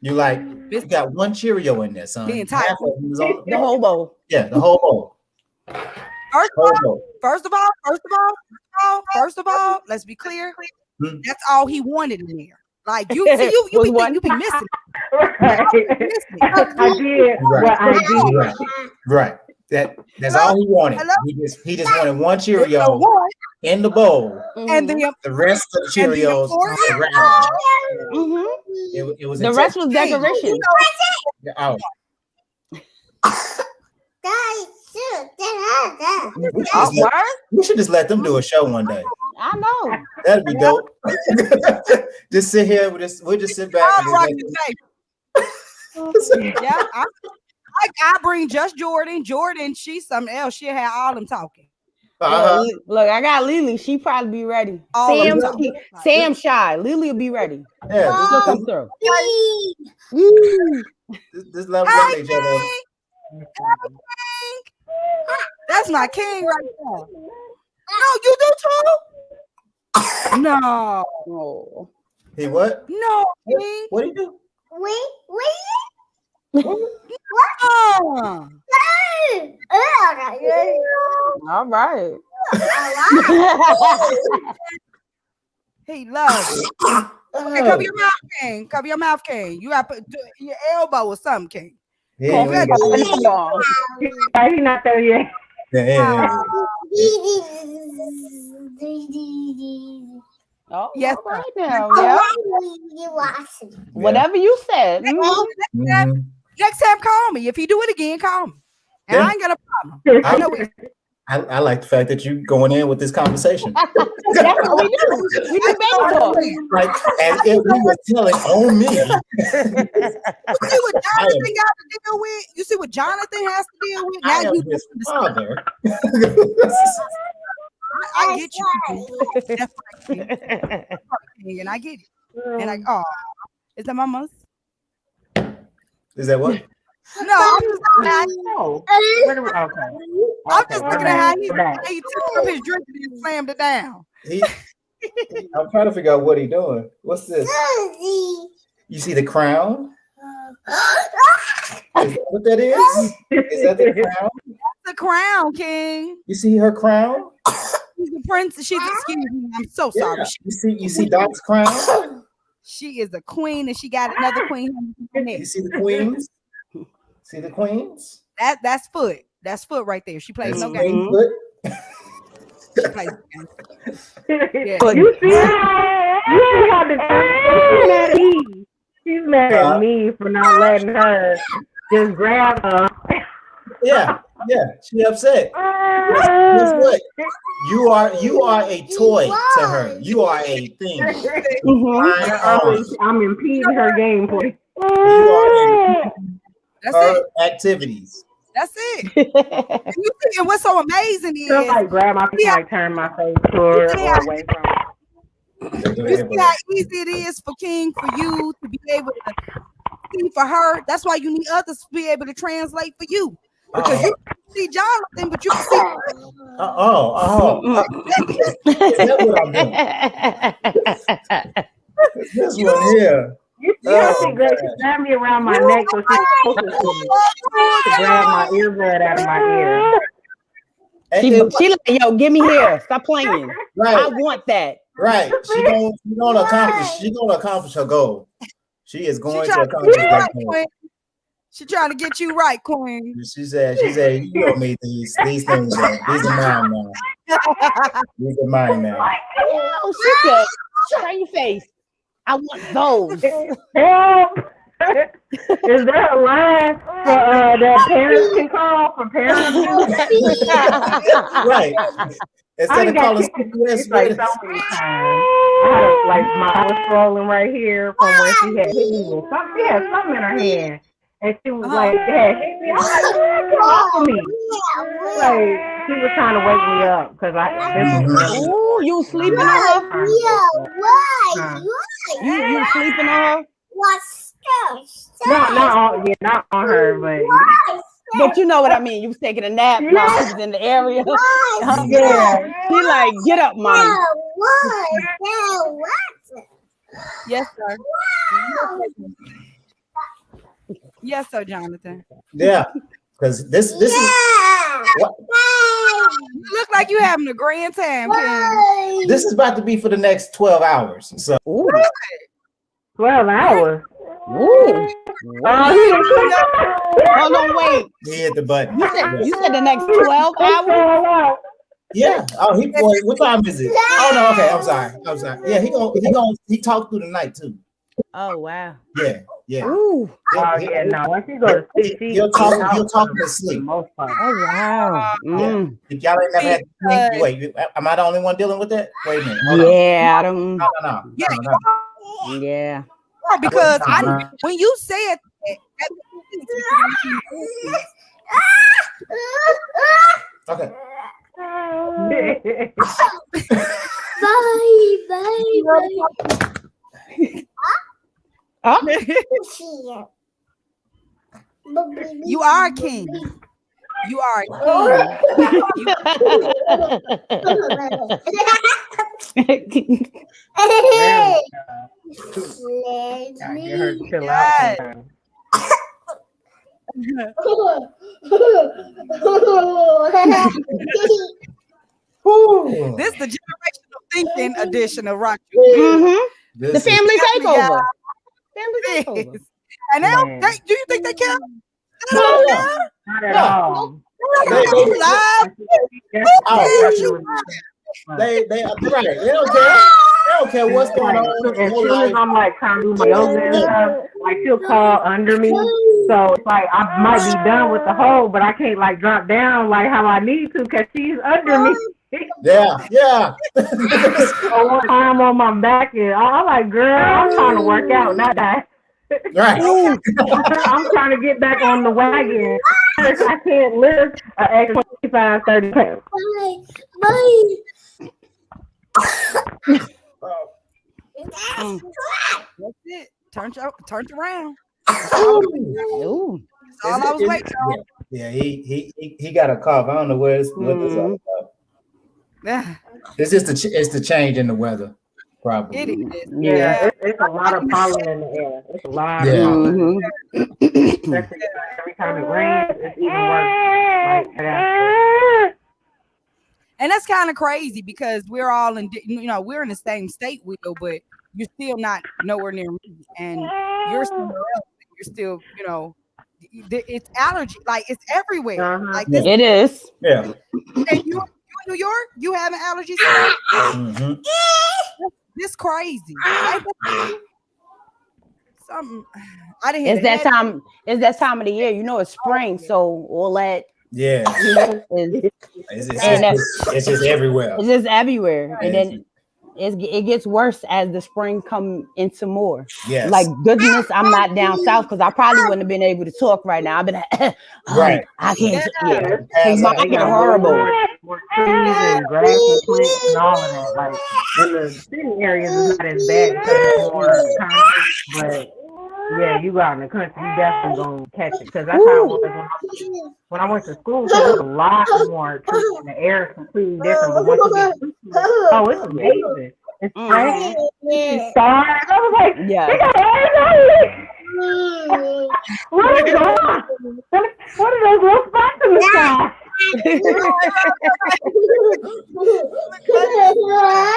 You like, you got one Cheerio in there, son. The entire the whole bowl. Yeah, the whole bowl. First of all, let's be clear. That's all he wanted in there. Like you see, you be missing. I did. Right. That's all he wanted. He just wanted one Cheerio in the bowl, and then the rest of the Cheerios. It was the rest was decoration. Oh. We should just let them do a show one day. I know. That'd be dope. Just sit here. We'll just sit back. I bring just Jordan. Jordan, she's something else. She'll have all them talking. Look, I got Lily. She probably be ready. Sam shy. Lily will be ready. Yeah, just come through. This love each other. That's my king right there. No, you do too. No. He what? No, king. What do you do? All right. He loves it. Okay, cover your mouth, King. Cover your mouth, King. You got to put your elbow or something, King. Yeah, he's not there yet. Oh, yes, right now. Yeah. Whatever you said. Next time, call me. If you do it again, call me. And I ain't got a problem. I like the fact that you going in with this conversation. That's what we do. We do baby talk. Like as if we were telling on me. You see what Jonathan has to deal with? I am his father. I get you. And I get it. And is that mama's? Is that what? No, I'm just looking at how he took up his drink and slammed it down. I'm trying to figure out what he's doing. What's this? You see the crown? Is that what that is? Is that the crown? That's the crown, King. You see her crown? She's the princess. Excuse me. I'm so sorry. You see Doc's crown? She is the queen, and she got another queen. You see the queens? See the queens? That's Foot. That's Foot right there. She plays no game. She plays no game. You see her? You have to mad at me. She's mad at me for not letting her just grab her. Yeah. She upset. Guess what? You are a toy to her. You are a thing. I'm impeding her gameplay. You are her activities. That's it. And what's so amazing is like grab my feet, like turn my face to her or away from her. You see how easy it is for King for you to be able to see for her. That's why you need others to be able to translate for you. Because you can see Jonathan, but you can see. Is that what I'm doing? This one here. Yeah, she grabbed me around my neck so she closer to me to grab my earbud out of my ear. She like, yo, give me here. Stop playing. Right. I want that. Right. She gonna accomplish her goal. She is going to accomplish that goal. She's trying to get you right, Queen. She said, you don't need these things. These are mine now. These are mine now. Oh, she said, try your face. I want those. Help! Is there a line for that parents can call for parents? Right. Instead of calling CPS, like so many times. Like I was scrolling right here from where she had hit me with something. She had something in her hand. And she was like, "Dad, hit me." I was like, "Get off of me!" Like she was trying to wake me up because Ooh, you sleeping on her? You sleeping on her? Not on her, but you know what I mean. You was taking a nap while she was in the area. Yeah. She like, get up, mommy. Yes, sir. Yes, sir, Jonathan. Yeah, because this is what, you look like you having a grand time, Kim. This is about to be for the next 12 hours. So 12 hours. Ooh. Hold on, wait. He hit the button. You said the next 12 hours? Yeah. Oh, what time is it? Oh no, okay. I'm sorry. Yeah, he talked through the night too. Oh wow. Yeah. Ooh. Yeah, no. Once you go to sleep, he'll talk in his sleep. Oh wow. Yeah. If y'all ain't never had to wait, am I the only one dealing with that? Wait a minute. Yeah, I don't. No. Yeah. Because when you said that, okay. You are a king. You are a king. Get her to chill out sometime. This is the generational thinking edition of Rock. The family takeover. Family takeover. And now, do you think they care? No. Not at all. They right. They don't care. They don't care what's going on. As soon as I'm like trying to do my yoga and stuff, like she'll call under me. So it's like I might be done with the hole, but I can't like drop down like how I need to because she's under me. Yeah. So one time on my back, and I'm like, girl, I'm trying to work out, not that. Right. I'm trying to get back on the wagon. I can't lift an extra 25, 30 pounds. That's it. Turned around. Ooh. That's all I was waiting on. Yeah, he got a cough. I don't know what this all about. It's just it's the change in the weather, probably. It is. Yeah, it's a lot of pollen in the air. It's a lot of pollen. Especially every time it rains, it's even worse. And that's kind of crazy because we're all in, we're in the same state, but you're still not nowhere near me, and you're somewhere else. You're still, it's allergy, like it's everywhere. Like this, it is. Yeah. And you in New York, you having allergies? This crazy. Something I didn't. It's that time. It's that time of the year. It's spring, so all that. Yeah. It's just everywhere. It's just everywhere, and then it gets worse as the spring come into more. Yes. Like goodness, I'm not down south because I probably wouldn't have been able to talk right now. I've been right. I can't. It's horrible. More trees and grass and plants and all of that. Like in the city areas, it's not as bad because it's more concrete, but yeah, you out in the country, you definitely gonna catch it because that's how it was when I went to school. So there's a lot more trees and the air is completely different. But once you get to school, it's amazing. It's fresh. Stars. I was like, they got air What is that? What are those little spots in the sky? Yeah.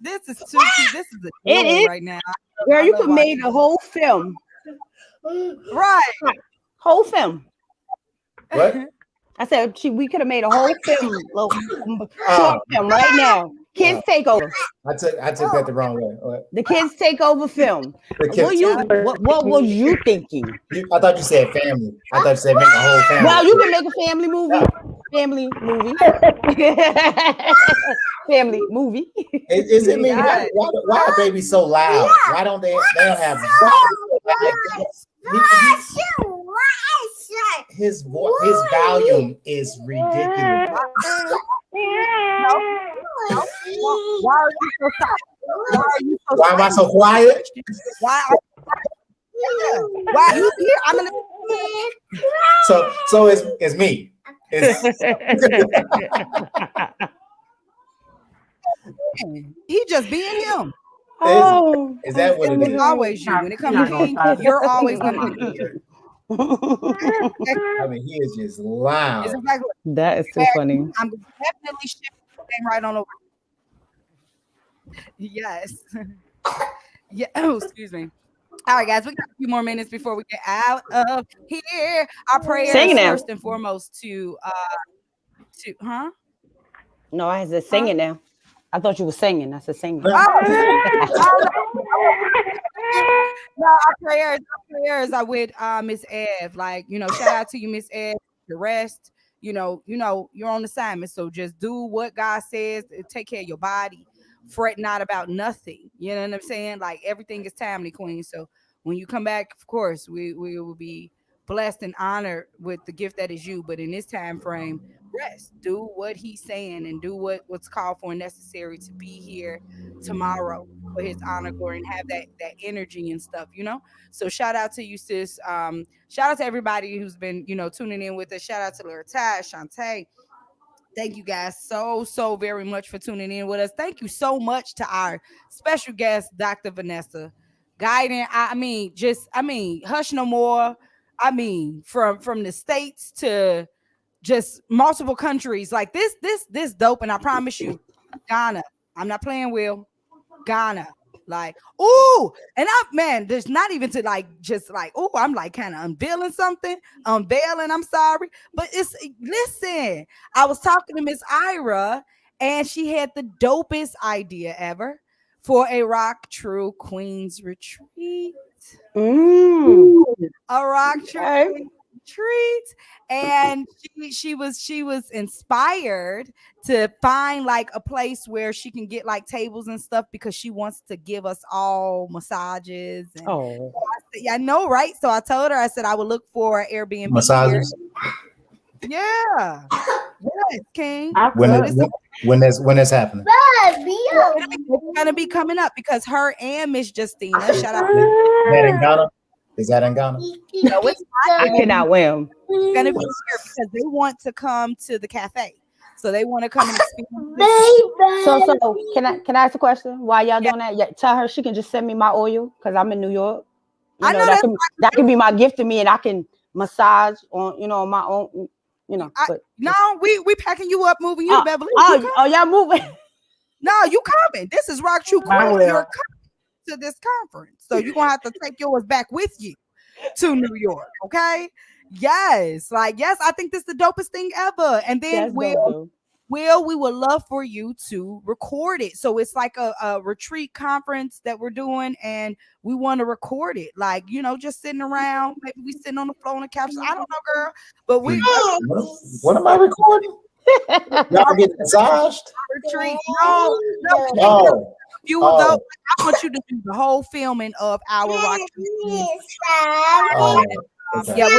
This is too cute. This is a It joy is. right now. Girl, I you love could make watching a whole film. Right. Whole film. What? I said we could have made a whole film, short Oh, film right now. Kids take over. I took that the wrong way. What? The kids take over film. The kids- What was you thinking? I thought you said family. I thought you said make a whole family. Well, you can make a family movie. Family movie. Family movie. Is it me? Why are babies so loud? Why don't they don't have his volume is ridiculous. Why am I so quiet? Why are you here? I'm gonna So it's me. he just being him. Oh, Is that what it It's is? always you. When it comes to me, you're always gonna be here. I mean, he is just loud. It's exactly what that is too funny. I'm definitely shifting the thing right on over. Yes. Yeah. Oh, excuse me. All right, guys, we got a few more minutes before we get out of here. Our prayers Sing now. first and foremost to No, I said singing now. I thought you were singing. I said singing. No, our prayers are with Miss Ev. Like, shout out to you, Miss Ev. The rest, you're on assignment. So just do what God says. Take care of your body. Fret not about nothing. You know what I'm saying? Like, everything is timely, Queen. So when you come back, of course, we will be blessed and honored with the gift that is you. But in this time frame, rest. Do what he's saying and do what's called for and necessary to be here tomorrow for his honor, glory, and have that energy and stuff, So shout out to you, sis. Shout out to everybody who's been, tuning in with us. Shout out to Loretta, Shantae. Thank you guys so very much for tuning in with us. Thank you so much to our special guest, Dr. Vanessa. Guyton, Hush No More. From the States to just multiple countries. Like this dope. And I promise you, Ghana. I'm not playing, Will. Ghana. Like, there's not even to I'm like kind of unveiling something. I'm sorry. But listen, I was talking to Miss Ira and she had the dopest idea ever for a RockTrue Queens retreat. A RockTrue retreat, and she was inspired to find like a place where she can get like tables and stuff because she wants to give us all massages. And I know, right? So I told her, I said I would look for an Airbnb massages. Yeah, yes, King. When that's happening? It's gonna be coming up because her and Miss Justina. Shout out. That in Ghana? Is that in Ghana? No, it's not. I cannot win. It's gonna be here because they want to come to the cafe, so they want to come and experience. So can I ask a question? Why y'all doing that? Yeah, tell her she can just send me my oil because I'm in New York. I know that can be my gift to me, and I can massage on my own. But no, we packing you up, moving you to Beverly. Y'all moving? No, you coming? This is RockTrue Queen. You're coming to this conference, so you're gonna have to take yours back with you to New York. Okay? Yes, I think this is the dopest thing ever. And then we would love for you to record it. So it's like a retreat conference that we're doing, and we want to record it. Like, just sitting around, maybe we sitting on the floor on the couch. I don't know, girl. But what am I recording? Y'all get massaged? Retreat. No. Oh. I want you to do the whole filming of our RockTrue. Okay. Yeah, I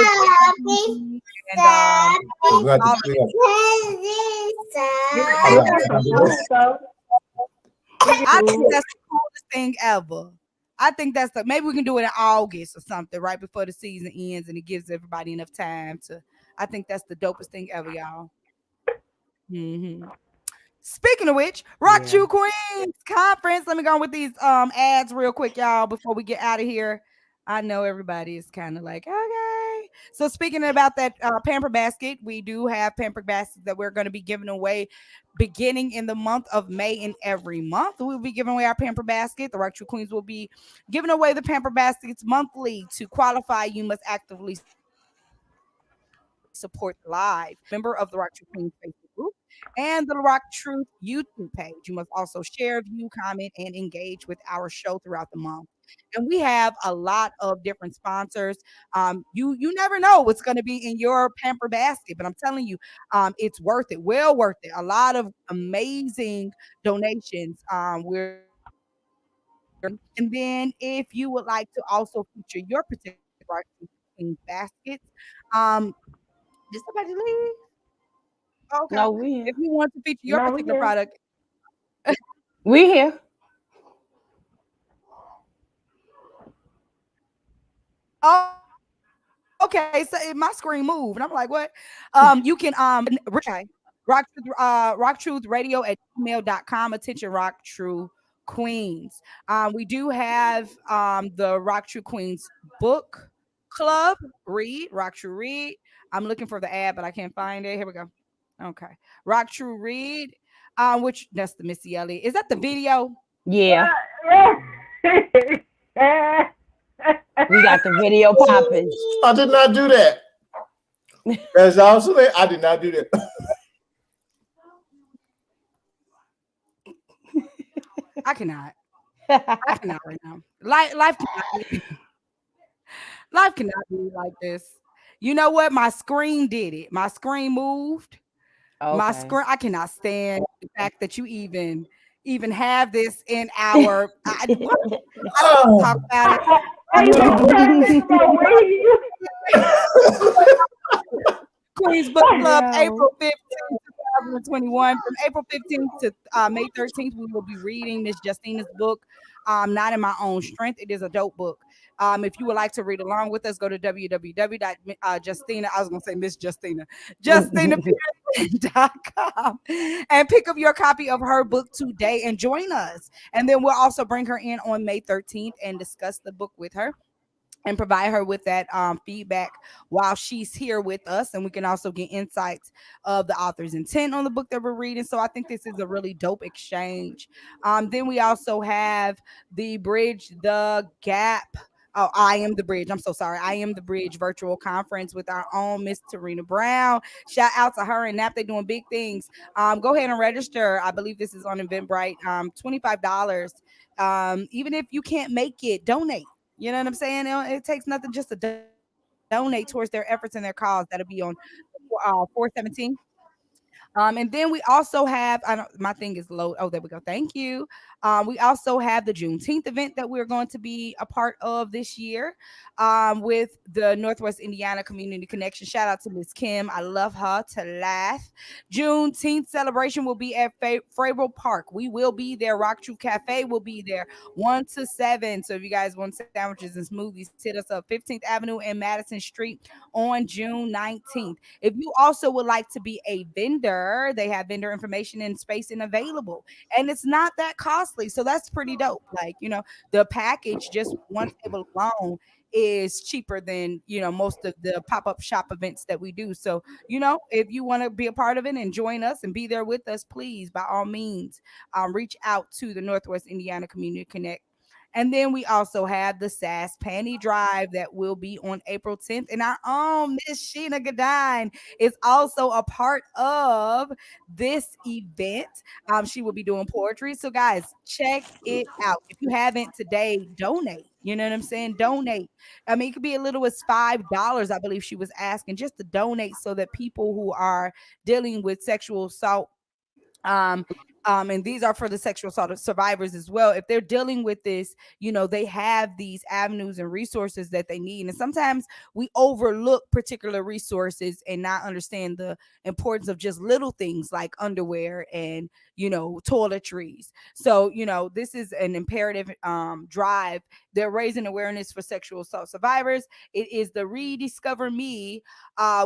think that's the coolest thing ever. I think maybe we can do it in August or something, right before the season ends, and it gives everybody enough time to. I think that's the dopest thing ever, y'all. Speaking of which, Rock Yeah. True Queens Conference. Let me go on with these ads real quick, y'all, before we get out of here. I know everybody is kind of like, okay. So speaking about that pamper basket, we do have pamper baskets that we're going to be giving away beginning in the month of May, and every month we'll be giving away our pamper basket. The Rock True Queens will be giving away the pamper baskets monthly. To qualify, you must actively support live. Member of the Rock True Queens Facebook group and the Rock Truth YouTube page. You must also share, view, comment, and engage with our show throughout the month. And we have a lot of different sponsors. You never know what's going to be in your pamper basket, but I'm telling you, it's worth it. Well worth it. A lot of amazing donations. We're going to be giving. And then if you would like to also feature your particular Rock Truth Queens baskets, um, did somebody leave? Okay. No, we If here. you want to feature your No, we particular here. product, We here. okay. So my screen moved, and I'm like, what? You can okay. Rock Truth Radio at gmail.com. Attention, Rock True Queens. We do have the Rock True Queens book club. Read Rock True Read. I'm looking for the ad, but I can't find it. Here we go. Okay, Rock True Read. Which that's the Missy Elliott. Is that the video? Yeah, we got the video popping. I did not do that. As also, I did not do that. I cannot. I cannot right now. Life cannot be, life cannot be like this. You know what? My screen did it. My screen moved. My Okay. screen. I cannot stand the fact that you even have this in our. What? I don't want to talk Oh. about it. Hey, you crazy for me. Queens Book Club, Yo. April 15th, 2021. From April 15th to May 13th, we will be reading Miss Justina's book, Not in My Own Strength. It is a dope book. If you would like to read along with us, go to www.justina, I was going to say Miss Justina, JustinaPeterson.com and pick up your copy of her book today and join us. And then we'll also bring her in on May 13th and discuss the book with her and provide her with that feedback while she's here with us. And we can also get insights of the author's intent on the book that we're reading. So I think this is a really dope exchange. Then we also have the Bridge the Gap. Oh, I am the bridge. I'm so sorry. I am the bridge virtual conference with our own Miss Tarina Brown. Shout out to her and Nap. They're doing big things. Go ahead and register. I believe this is on Eventbrite. $25. Even if you can't make it, donate. You know what I'm saying? It takes nothing just to donate towards their efforts and their cause. That'll be on 417. And then we also have, I don't, my thing is low. Oh, there we go. Thank you. We also have the Juneteenth event that we're going to be a part of this year with the Northwest Indiana Community Connection. Shout out to Miss Kim. I love her to laugh. Juneteenth celebration will be at Frabel Park. We will be there. Rock True Cafe will be there 1 to 7. So if you guys want sandwiches and smoothies, hit us up 15th Avenue and Madison Street on June 19th. If you also would like to be a vendor, they have vendor information and spacing available. And it's not that costly. So that's pretty dope. Like, the package, just one table alone, is cheaper than most of the pop-up shop events that we do. So if you want to be a part of it and join us and be there with us, please, by all means, reach out to the Northwest Indiana Community Connect. And then we also have the SAS Panty Drive that will be on April 10th. And our own Miss Sheena Guyton is also a part of this event. She will be doing poetry. So, guys, check it out. If you haven't today, donate. You know what I'm saying? Donate. I mean, it could be as little as $5, I believe she was asking, just to donate so that people who are dealing with sexual assault, um and these are for the sexual assault survivors as well. If they're dealing with this, they have these avenues and resources that they need. And sometimes we overlook particular resources and not understand the importance of just little things like underwear and toiletries. So this is an imperative drive. They're raising awareness for sexual assault survivors. It is the Rediscover Me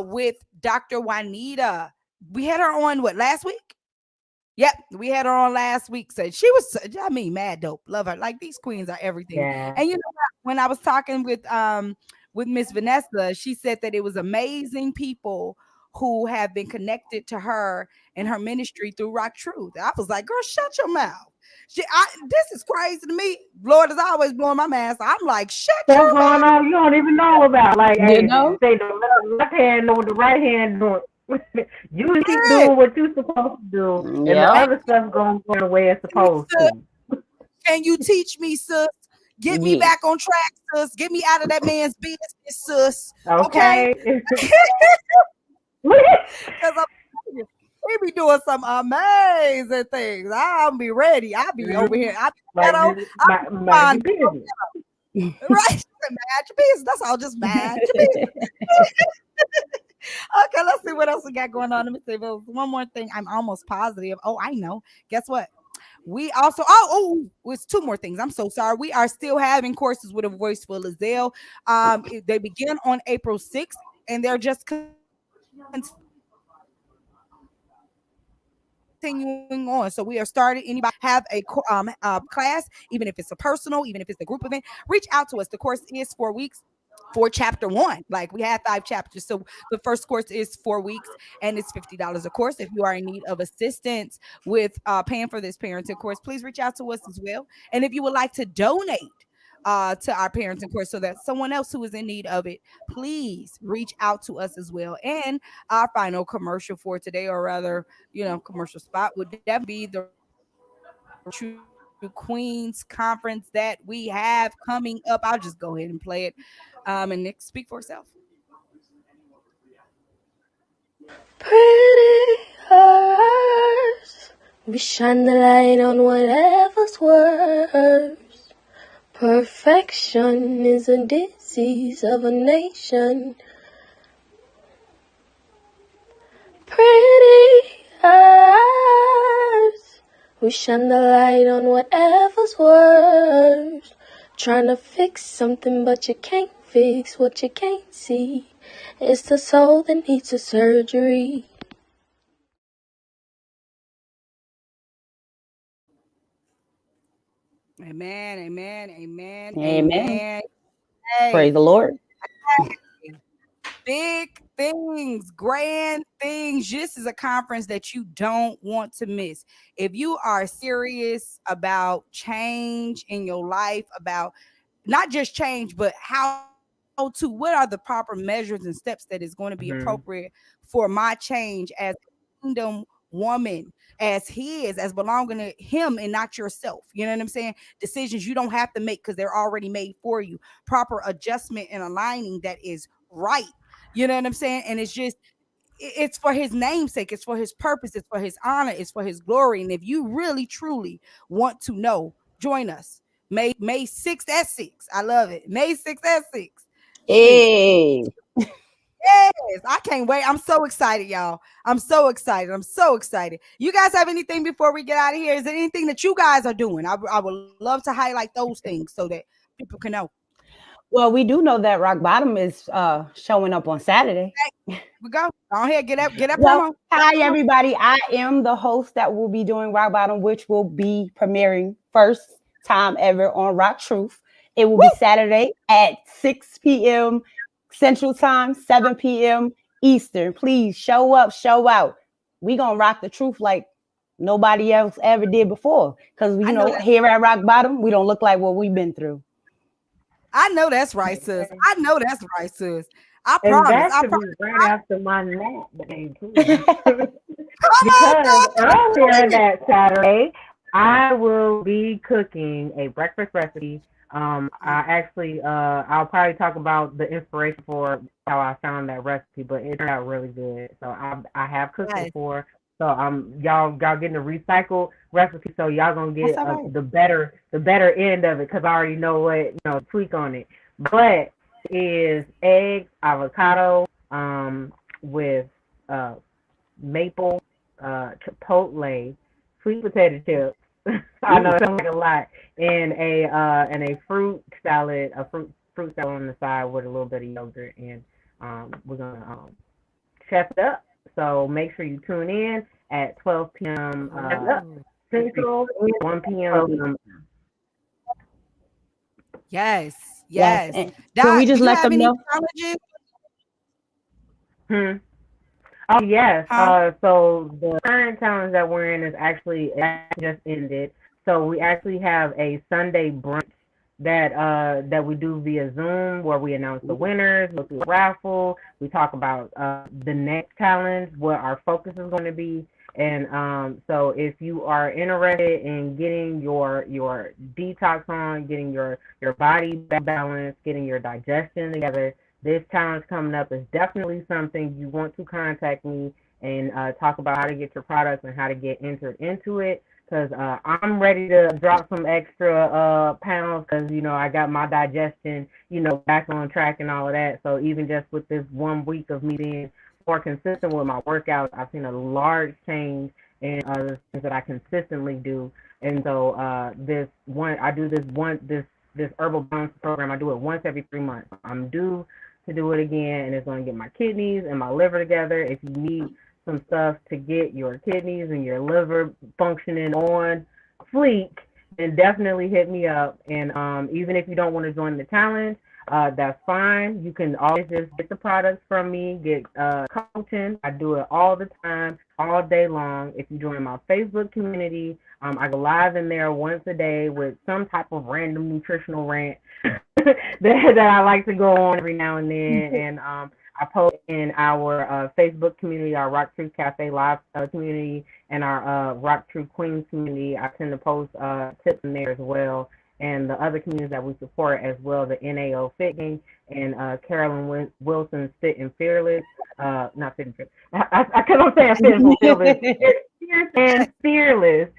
with Dr. Juanita. We had her on last week. Yep, we had her on last week. So she was, I mean, mad dope. Love her. Like these queens are everything. Yeah. And you know what? When I was talking with Miss Vanessa, she said that it was amazing people who have been connected to her and her ministry through Rock Truth. I was like, girl, shut your mouth. This is crazy to me. Lord is always blowing my mask. I'm like, shut What's your going mouth. on? You don't even know about. Like, You hey, know? say the left hand know what the right hand doing. You keep Hey, doing what you're supposed to do, and the Yep. other stuff going the way it's supposed to. can you teach me, sis? Get me Yeah. back on track, sis. Get me out of that man's business, sis. Okay? Okay. Because I'm telling you, we be doing some amazing things. I'll be ready. I'll be over here. I'll be Like ghetto. this, I'll be mind fine. your business. Right? Mind your business. That's all. Just mind your business. Okay, let's see what else we got going on. Let me see. There was one more thing. I'm almost positive. Oh, I know. Guess what? We also it's two more things. I'm so sorry. We are still having courses with a voice for Lizelle. They begin on April 6th, and they're just continuing on. So we are starting. Anybody have a class, even if it's a personal, even if it's a group event, reach out to us. The course is 4 weeks. For chapter one, like we have 5 chapters. So the first course is 4 weeks and it's $50 a course. If you are in need of assistance with paying for this parenting course, please reach out to us as well. And if you would like to donate to our parenting course so that someone else who is in need of it, please reach out to us as well. And our final commercial for today, or rather, commercial spot would definitely be the True Queens conference that we have coming up. I'll just go ahead and play it. And Nick, speak for itself. Pretty hurts. We shine the light on whatever's worse. Perfection is a disease of a nation. Pretty hurts. We shine the light on whatever's worse. Trying to fix something, but you can't fix what you can't see. It's the soul that needs a surgery. Amen, amen, amen, Amen. amen. Praise Hey, the Lord. big things, grand things. This is a conference that you don't want to miss. If you are serious about change in your life, about not just change, but what are the proper measures and steps that is going to be Mm-hmm. appropriate for my change as a kingdom woman, as his, as belonging to him and not yourself. You know what I'm saying? Decisions you don't have to make because they're already made for you. Proper adjustment and aligning that is right. You know what I'm saying? And it's for his namesake, it's for his purpose, it's for his honor, it's for his glory. And if you really truly want to know, join us. May 6th at 6. I love it. May 6th at 6. Shoot. Hey. Yes, I can't wait. I'm so excited, y'all. I'm so excited. I'm so excited. You guys have anything before we get out of here? Is there anything that you guys are doing? I would love to highlight those things so that people can know. Well, we do know that Rock Bottom is showing up on Saturday. Here we go. Go ahead, get that Well, promo. hi everybody. I am the host that will be doing Rock Bottom, which will be premiering first time ever on Rock Truth. It will Woo! be Saturday at 6 p.m. Central Time, 7 p.m. Eastern. Please show up, show out. We gonna rock the truth like nobody else ever did before. Because I know here at Rock Bottom, we don't look like what we've been through. I know that's right, sis. I know that's right, sis. I And promise. that I should be promise. right after my nap day too. Come on, Because earlier girl. that Saturday, I will be cooking a breakfast recipe. I actually, I'll probably talk about the inspiration for how I found that recipe, but it turned out really good. So I have cooked Yes. before. So y'all getting a recycled recipe, so y'all gonna get That's all right. the better end of it, because I already know what tweak on it. But it is eggs, avocado, with maple, chipotle, sweet potato chips. I know it sounds like a lot, and a fruit salad on the side with a little bit of yogurt, and we're gonna chef it up. So make sure you tune in at 12 p.m. Central, 1 p.m. Yes. And Doc, can we just do you let have them any know? challenges? Oh yes. Huh? So the current challenge that we're in is actually just ended. So we actually have a Sunday brunch that we do via Zoom, where we announce the winners, go through a raffle, we talk about the next challenge, what our focus is going to be. And so if you are interested in getting your detox on, getting your body balanced, getting your digestion together, this challenge coming up is definitely something you want to contact me and talk about how to get your products and how to get entered into it. Because I'm ready to drop some extra pounds because, I got my digestion, back on track and all of that. So even just with this 1 week of me being more consistent with my workouts, I've seen a large change in the things that I consistently do. And so I do this herbal balance program. I do it once every 3 months. I'm due to do it again, and it's going to get my kidneys and my liver together. If you need some stuff to get your kidneys and your liver functioning on fleek, then definitely hit me up. And even if you don't want to join the challenge, that's fine. You can always just get the products from me, get coaching. I do it all the time, all day long. If you join my Facebook community, I go live in there once a day with some type of random nutritional rant that I like to go on every now and then. And I post in our Facebook community, our RockTrue Cafe Live community, and our RockTrue Queens community. I tend to post tips in there as well. And the other communities that we support as well, the NAO Fitting and Carolyn Wilson's Fit and Fearless. Not Fit and Fearless. I kept on saying Fit and Fearless. Fierce and Fearless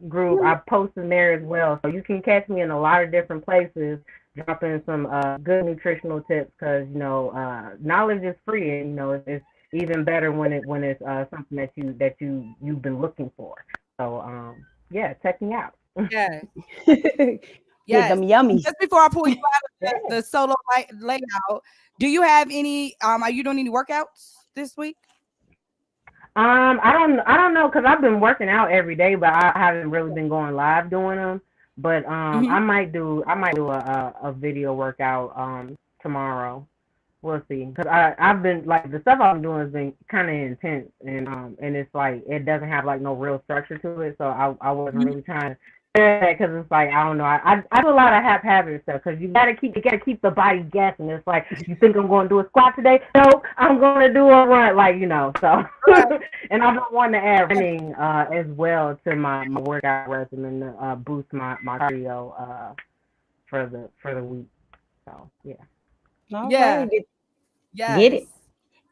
group. I post in there as well. So you can catch me in a lot of different places, dropping some good nutritional tips, because knowledge is free, and it's even better when it's something that you've been looking for. So check me out. Yes. Get them yummy. Just before I pull you out of the solo layout, do you have any? Are you doing any workouts this week? I don't know, because I've been working out every day, but I haven't really been going live doing them. But I might do a video workout tomorrow. We'll see, because I've been the stuff I've been doing has been kind of intense, and it's it doesn't have no real structure to it. So I wasn't really trying to because it's I don't know. I do a lot of haphazard stuff, because you gotta keep the body guessing. It's you think I'm going to do a squat today? No, I'm going to do a run. So. And I've been wanting to add running as well to my workout regimen to boost my cardio for the week. So yeah. All Yeah. Right. Yes. Get it.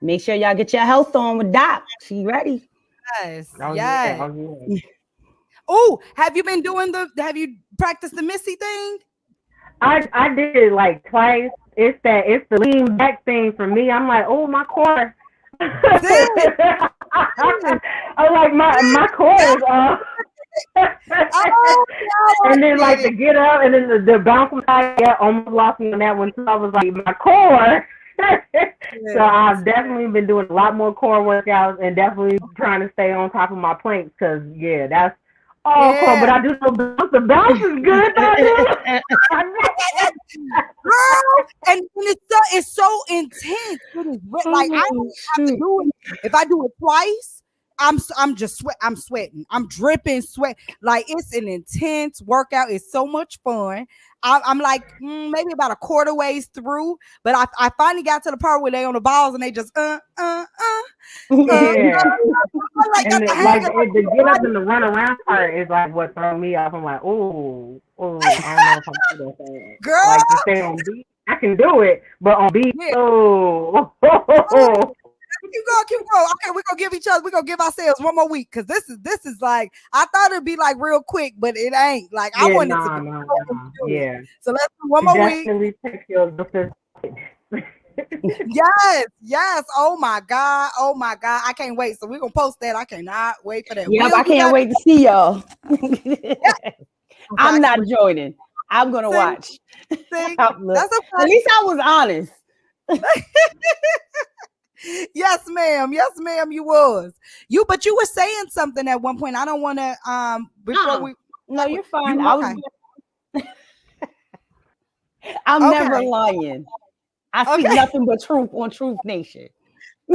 Make sure y'all get your health on with Doc. She ready. Yes. Oh, yes. Yeah. Oh, yeah. Oh, have you have you practiced the Missy thing? I did it twice. It's the lean back thing for me. I'm oh, my core. I'm my core is off. And then to get up and then the bounce back, almost lost me on that one. So I was my core. So I've definitely been doing a lot more core workouts and definitely trying to stay on top of my planks, because that's core. But I do the bounce is good. Girl, and it's so intense. It is I don't have to do it. If I do it twice, I'm just I'm sweating. I'm dripping sweat. It's an intense workout. It's so much fun. I'm maybe about a quarter ways through, but I finally got to the part where they on the balls and they just Yeah. And the get up and the run around part is what throw me off. I'm oh, I don't know if I'm good at that. Girl, to stay on beat, I can do it, but on beat, Keep going. Okay, we're gonna give ourselves one more week, because this is I thought it'd be real quick, but it ain't. I wanted to be yeah. So let's do one more week. Take your Yes. Oh my God. I can't wait. So we're gonna post that. I cannot wait for that. Yep, I can't wait to see y'all. I'm not joining. I'm gonna watch. That's okay. At least I was honest. Yes, ma'am. Yes, ma'am. You was. But you were saying something at one point. I don't want to. Before we. No, you're fine. Okay. I'm Okay. never lying. I speak Okay. nothing but truth on Truth Nation.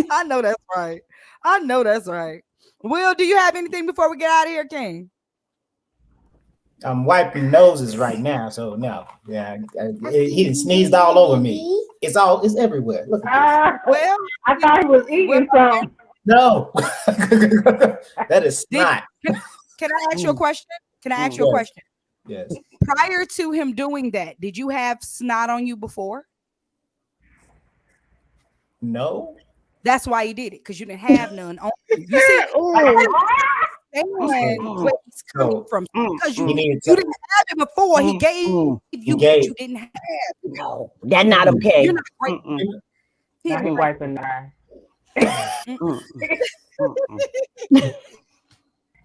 I know that's right. I know that's right. Will, do you have anything before we get out of here, King? I'm wiping noses right now, so no. Yeah, he sneezed all over me. It's everywhere. Look at this. Well, I thought he was eating some. No, that is not. Can I ask you a question? Can I ask you a question? Yes. Prior to him doing that, did you have snot on you before? No. That's why he did it, because you didn't have none on you. You see, where he's coming from, because you didn't have it before. He gave you what you didn't have. No, that's not okay. You're not right. Now he wiping the eye.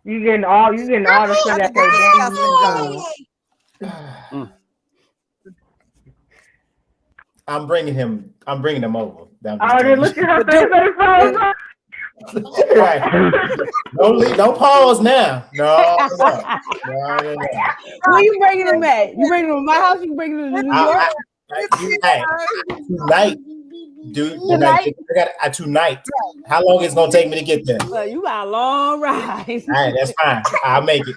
You getting all the stuff that I'm bringing him over. Look at her face. Right. Don't pause now. No. Where you bringing him at? You bringing him to my house? You bringing him to New York? Tonight. Dude, tonight. How long is it gonna take me to get there? Well, you got a long ride. All right, that's fine. I'll make it.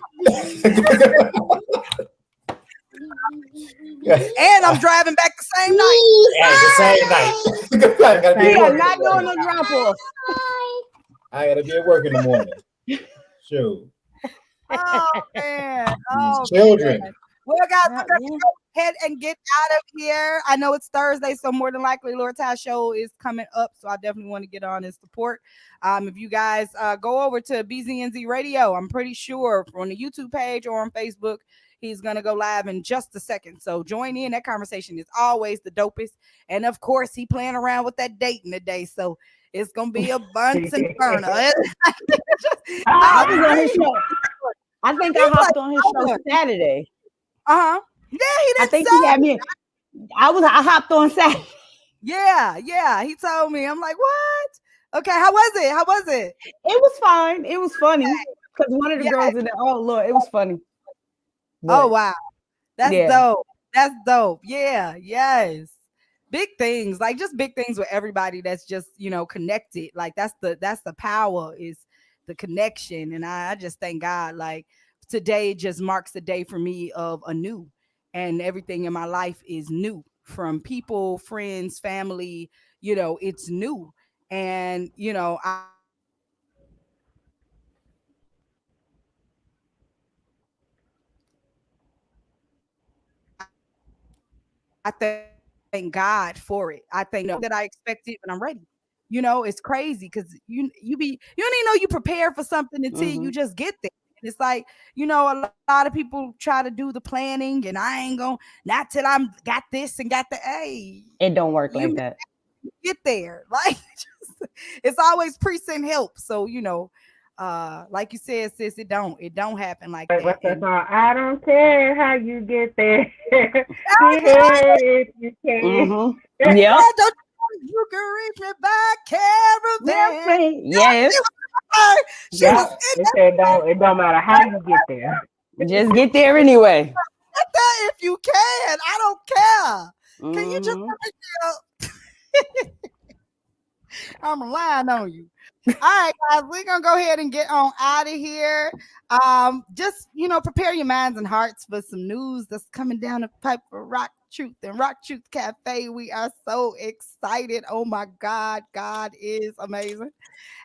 And I'm driving back the same night. Yeah, the same night. We are not doing no drop off. I gotta be at work in the morning. Sure. Oh man. These children. Man. Well, guys, we're gonna go ahead and get out of here. I know it's Thursday, so more than likely Lord Ty show is coming up. So I definitely want to get on and support. If you guys go over to BZNZ Radio, I'm pretty sure on the YouTube page or on Facebook, he's going to go live in just a second. So join in. That conversation is always the dopest. And of course, he playing around with that dating today. So it's going to be a Bunsen burner. I was on his show. I think I hopped on his show Saturday. Yeah, he did. I think he had me. I hopped on Saturday. Yeah. He told me. I'm like, what? Okay, how was it? It was fine. It was funny. Because one of the girls in there, oh Lord, it was funny. But, oh wow. That's dope. That's dope. Yeah, yes. Big things, like just big things with everybody that's just, connected. Like that's the power, is the connection. And I just thank God, like today just marks the day for me of a new, and everything in my life is new, from people, friends, family, it's new. And, I thank God for it. I think that I expected, and I'm ready. It's crazy because you don't even know you prepare for something until you just get there. It's like, a lot of people try to do the planning, and I ain't gonna, not till I'm got this and got the A. It don't work like that. Get there. Like, it's always precinct help. So, like you said, sis, it don't happen like that. What's that song? I don't care how you get there. If you can. Yeah. You can reach me by caravan. Yes. It said it don't matter how you get there. Just get there anyway. Get there if you can. I don't care. Can you just pick me up? I'm relying on you. All right, guys, we're gonna go ahead and get on out of here. Just prepare your minds and hearts for some news that's coming down the pipe for Rock Truth and Rock Truth Cafe. We are so excited. Oh my God, God is amazing.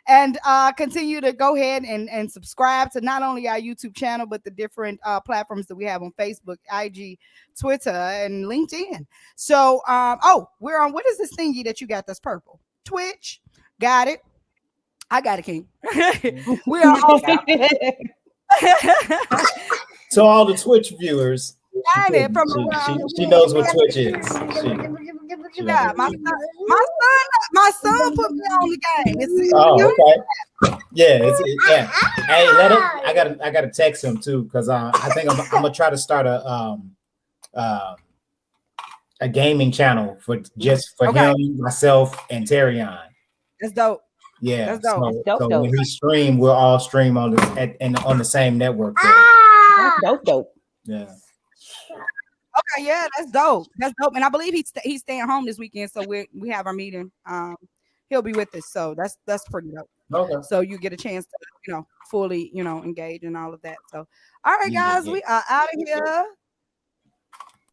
And continue to go ahead and subscribe to not only our YouTube channel, but the different platforms that we have on Facebook, IG, Twitter, and LinkedIn. So, we're on, what is this thingy that you got that's purple? Twitch. Got it. I got it, King. We are also to all the Twitch viewers. She knows what Twitch is. My son put me on the game. Okay. Yeah. Hey, let him. I gotta text him too, because I think I'm gonna try to start a gaming channel for him, myself, and Terrion. That's dope. Yeah. That's dope. So, That's dope. when he stream, we'll all stream on on the same network. That's dope. Yeah. Okay, yeah, that's dope. That's dope. And I believe he's staying home this weekend, so we have our meeting. He'll be with us, so that's pretty dope. Okay. So you get a chance to fully engage in all of that. So all right, guys, we are out of here.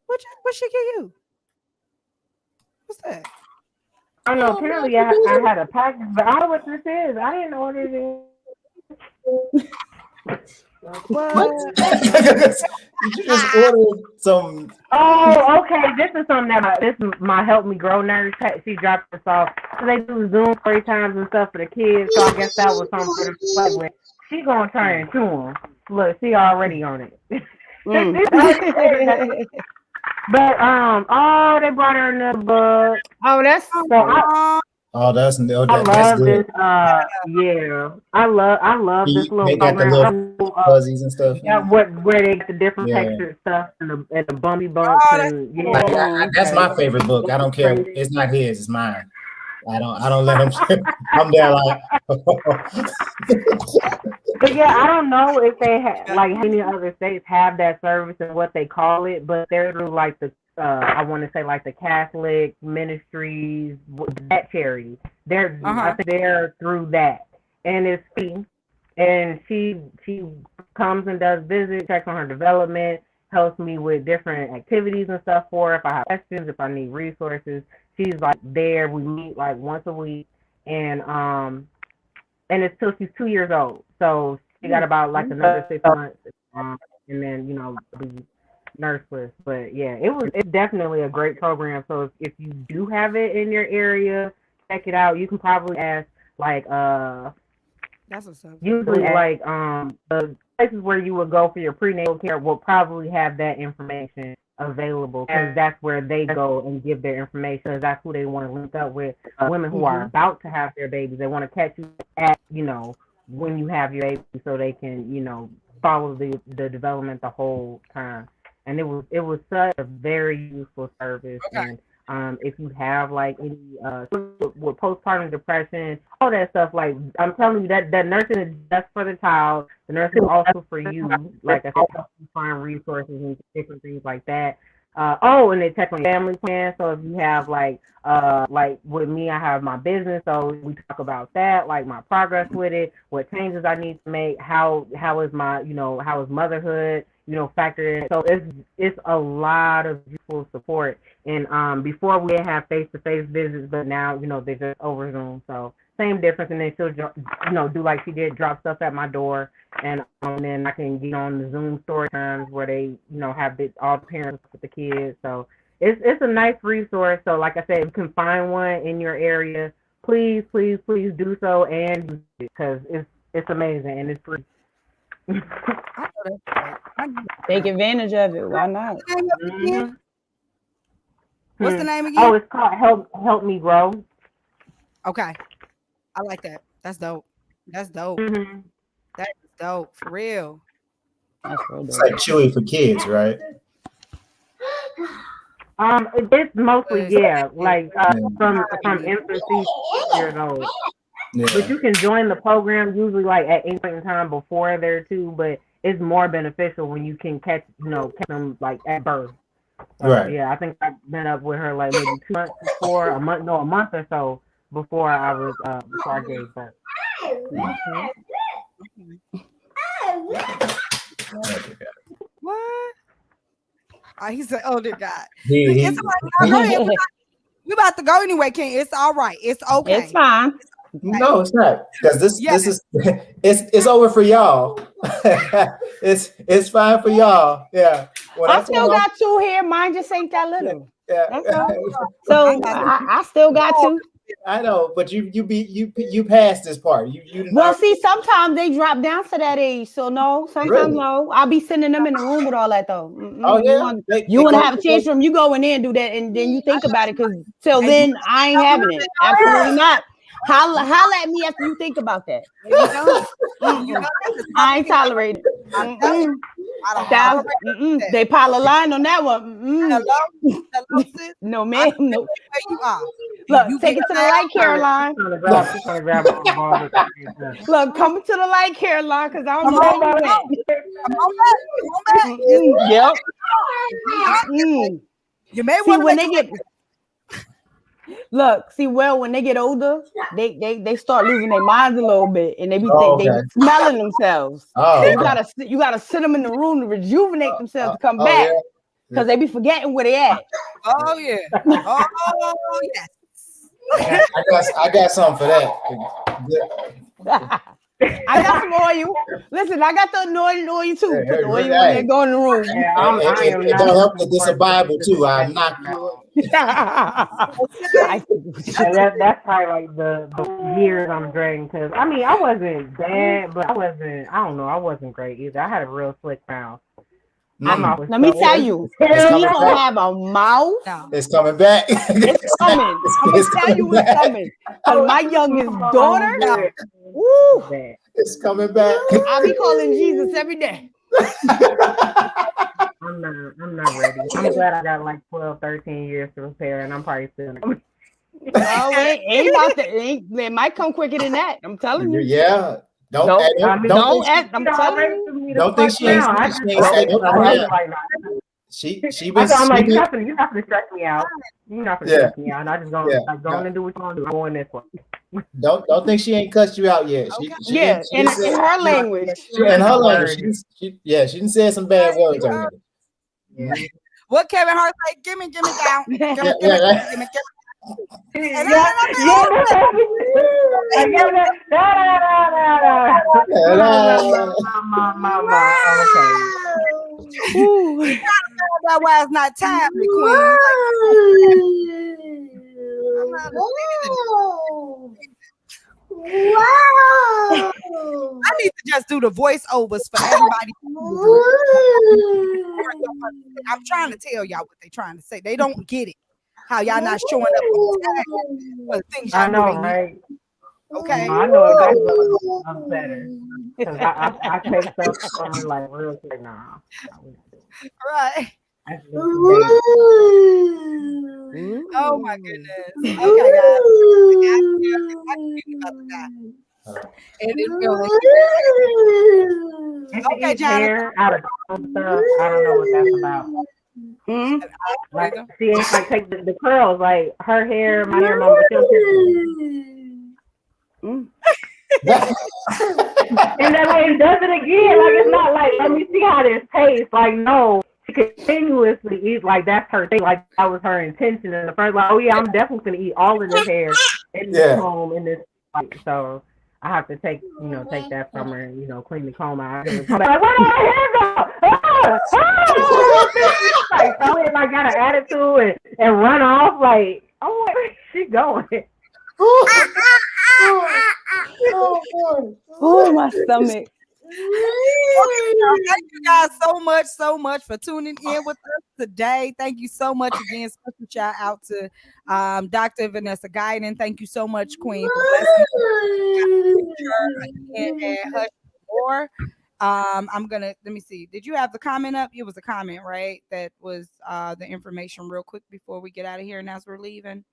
What should get you? What's that? I don't know. Apparently, I had a package, but I don't know what this is. I didn't know what it is. What? Did you just order some? Oh, okay. This is something that my Help Me Grow nurse. She dropped this off. So they do Zoom story times and stuff for the kids. So I guess that was something for them to play with. She gonna turn into them. Look, she already on it. But they brought her another book. Oh, that's so that's love good. this. Yeah, I love this little they got program. The little fuzzies and stuff. Yeah, where they get the different textured stuff and the bumpy bumps that's my favorite book. I don't care. It's not his. It's mine. I don't let him. I'm there like. But yeah, I don't know if they have like any other states have that service and what they call it, but they're through like the I want to say like the Catholic ministries, that charity. I think they're through that, and it's free. And she comes and does visits, checks on her development, helps me with different activities and stuff for her. If I have questions, if I need resources, she's like there. We meet like once a week, and it's till she's 2 years old. So she got about like another 6 months, and then be nurseless. But yeah, it's definitely a great program. So if you do have it in your area, check it out. You can probably ask like that's what's up. Usually like the places where you would go for your prenatal care will probably have that information available, because that's where they go and give their information, because that's who they want to link up with. Women who are about to have their babies, they want to catch you at when you have your baby, so they can follow the development the whole time. And it was such a very useful service. Okay. And if you have like any with postpartum depression, all that stuff, like I'm telling you, that nursing is just for the child. The nursing is also for you. Like I said, help you find resources and different things like that. And they check on your family plan. So if you have like with me, I have my business, so we talk about that, like my progress with it, what changes I need to make, how is my how is motherhood factor in. So it's a lot of useful support. And before we have face-to-face visits, but now they're just over Zoom. So same difference. And then she'll do like she did, drop stuff at my door, and then I can get on the Zoom story times where they have all the parents with the kids. So it's a nice resource. So like I said, if you can find one in your area, please do so, and use it, because it's amazing and it's free. Take advantage of it. Why not? What's the name again? Oh, it's called Help Me Grow. Okay, I like that. That's dope. That's dope. Mm-hmm. That is dope for real. That's real dope. It's like Chewy for kids, right? It's mostly like from infancy to 6 years old. Yeah. But you can join the program usually like at any point in time before there too. But it's more beneficial when you can catch them like at birth. Right. Yeah, I think I've been up with her like maybe 2 months before, a month or so before I gave birth. What? Oh, he's an older guy. We about to go anyway, King. It's all right. It's okay. It's fine. No, it's not, because this is it's over for y'all. it's fine for y'all. Yeah. I still got 2 here. Mine just ain't that little. Yeah. That's all. So I still got 2. I know, but you passed this part. You well, see, sometimes they drop down to that age. So no, sometimes no. I'll be sending them in the room with all that though. Oh yeah. You want to have a chance from you go in there and do that, and then you think about it, because till then I ain't having it. Absolutely not. Holla at me after you think about that. I ain't tolerating it. They pile a line on that one. Hello, sis? No, ma'am. No. Where you are. Look, You take it to the light, Caroline. She's trying to grab my ball. Look, come to the light, Caroline, because I don't Come know on, where you come at. Come on back. Come on back. Yep. You may See, want to when make they get look, see, well, when they get older, they start losing their minds a little bit, and they be smelling themselves. Oh, so you gotta sit them in the room to rejuvenate themselves to come back, because they be forgetting where they at. Oh yeah. Oh yes. I got something for that. I got some oil. Listen, I got the anointing oil too. Put the oil in there, go in the room. Yeah, I am it not. Don't help that this a Bible too. I knock you. That's probably like the years I'm dragging. Because I mean, I wasn't bad, but I wasn't great either. I had a real slick mouth. Let me tell you, he gonna have a mouth. It's coming back. It's coming. I'm gonna tell you it's coming. Cause my youngest daughter, it's coming back. I be calling Jesus every day. I'm not ready. I'm glad I got like 12, 13 years to prepare, and I'm probably still. Ain't about that. It might come quicker than that. I'm telling you. Yeah. Don't think she ain't. She been. I'm like, you're not gonna stress me out. You're not gonna stress me out. And I just go and do what you want to do. I'm going this way. Don't think she ain't cussed you out yet. In her language. In her language. She didn't say some bad words on you. What Kevin Hart say? Give me down. Give me. That why it's not timely, Queen. I need to just do the voiceovers for everybody. I'm trying to tell y'all what they're trying to say. They don't get it. How y'all not showing up on time for the things y'all doing. Right? Okay. I know exactly what I'm better. Because I take stuff from like real quick now. Right. Oh my goodness. Okay, guys. I can about to die. Okay, Jonathan. Out of stuff. I don't know what that's about. Like, she ain't like take the curls, like her hair, my hair, mama. And that lady does it again. Like, it's not like, let me see how this tastes. Like, no, she continuously eats. Like, that's her thing. Like, that was her intention in the first. Like, oh yeah, I'm definitely gonna eat all of this hair in this home in this. Like, so I have to take that from her. Clean the comb out. Like, where did my hair go? Like, so it like got an attitude and run off. Like, oh, where is she going? Oh, my stomach. Thank you guys so much for tuning in with us today. Thank you so much again. Special shout out to Dr. Vanessa Guyton. Thank you so much, Queen, for blessing and Hush More. I'm gonna let me see. Did you have the comment up? It was a comment, right? That was the information real quick before we get out of here, and as we're leaving.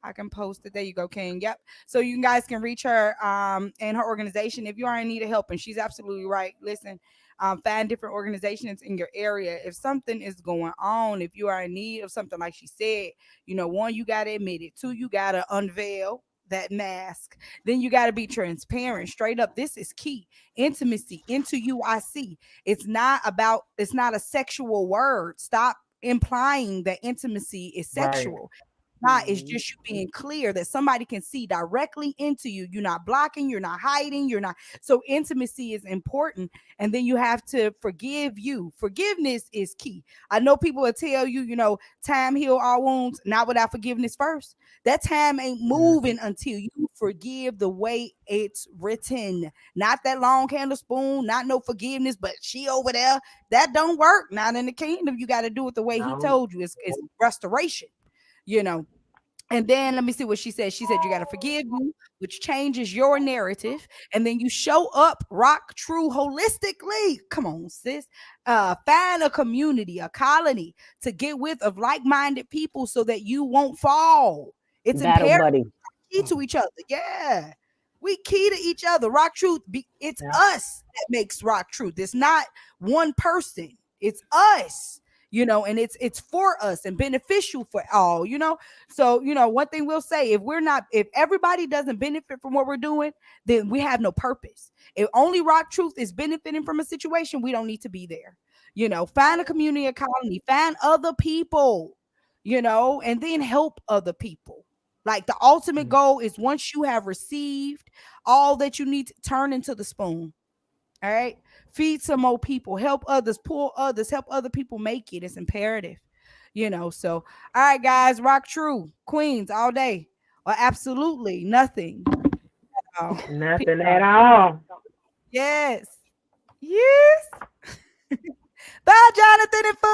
I can post it. There you go, King. Yep. So you guys can reach her and her organization if you are in need of help. And she's absolutely right. Listen, find different organizations in your area. If something is going on, if you are in need of something, like she said, one, you got to admit it. Two, you got to unveil that mask. Then you got to be transparent, straight up. This is key. Intimacy, INTO-U-I-C. It's not a sexual word. Stop implying that intimacy is sexual. Right. It's just you being clear that somebody can see directly into you. You're not blocking, you're not hiding, you're not. So intimacy is important. And then you have to forgive you. Forgiveness is key. I know people will tell you, time heal all wounds, not without forgiveness first. That time ain't moving until you forgive the way it's written. Not that long handle spoon, not no forgiveness, but she over there. That don't work. Not in the kingdom. You got to do it the way he told you. It's restoration. And then let me see what she said. She said, you got to forgive you, which changes your narrative. And then you show up RockTrue holistically. Come on, sis. Find a community, a colony to get with of like-minded people so that you won't fall It's Battle imperative. buddy. Key to each other. Yeah. We key to each other. Rock Truth. It's us that makes Rock Truth. It's not one person. It's us. And it's for us and beneficial for all, So, one thing we'll say, if everybody doesn't benefit from what we're doing, then we have no purpose. If only Rock Truth is benefiting from a situation, we don't need to be there. Find a community economy, find other people, and then help other people. Like the ultimate goal is once you have received all that you need to turn into the spoon. All right. Feed some more people, help others, pull others, help other people make it. It's imperative, So, all right, guys, Rock True, Queens all day, or absolutely nothing. Nothing at all. Yes. Yes. Bye, Jonathan and Fun.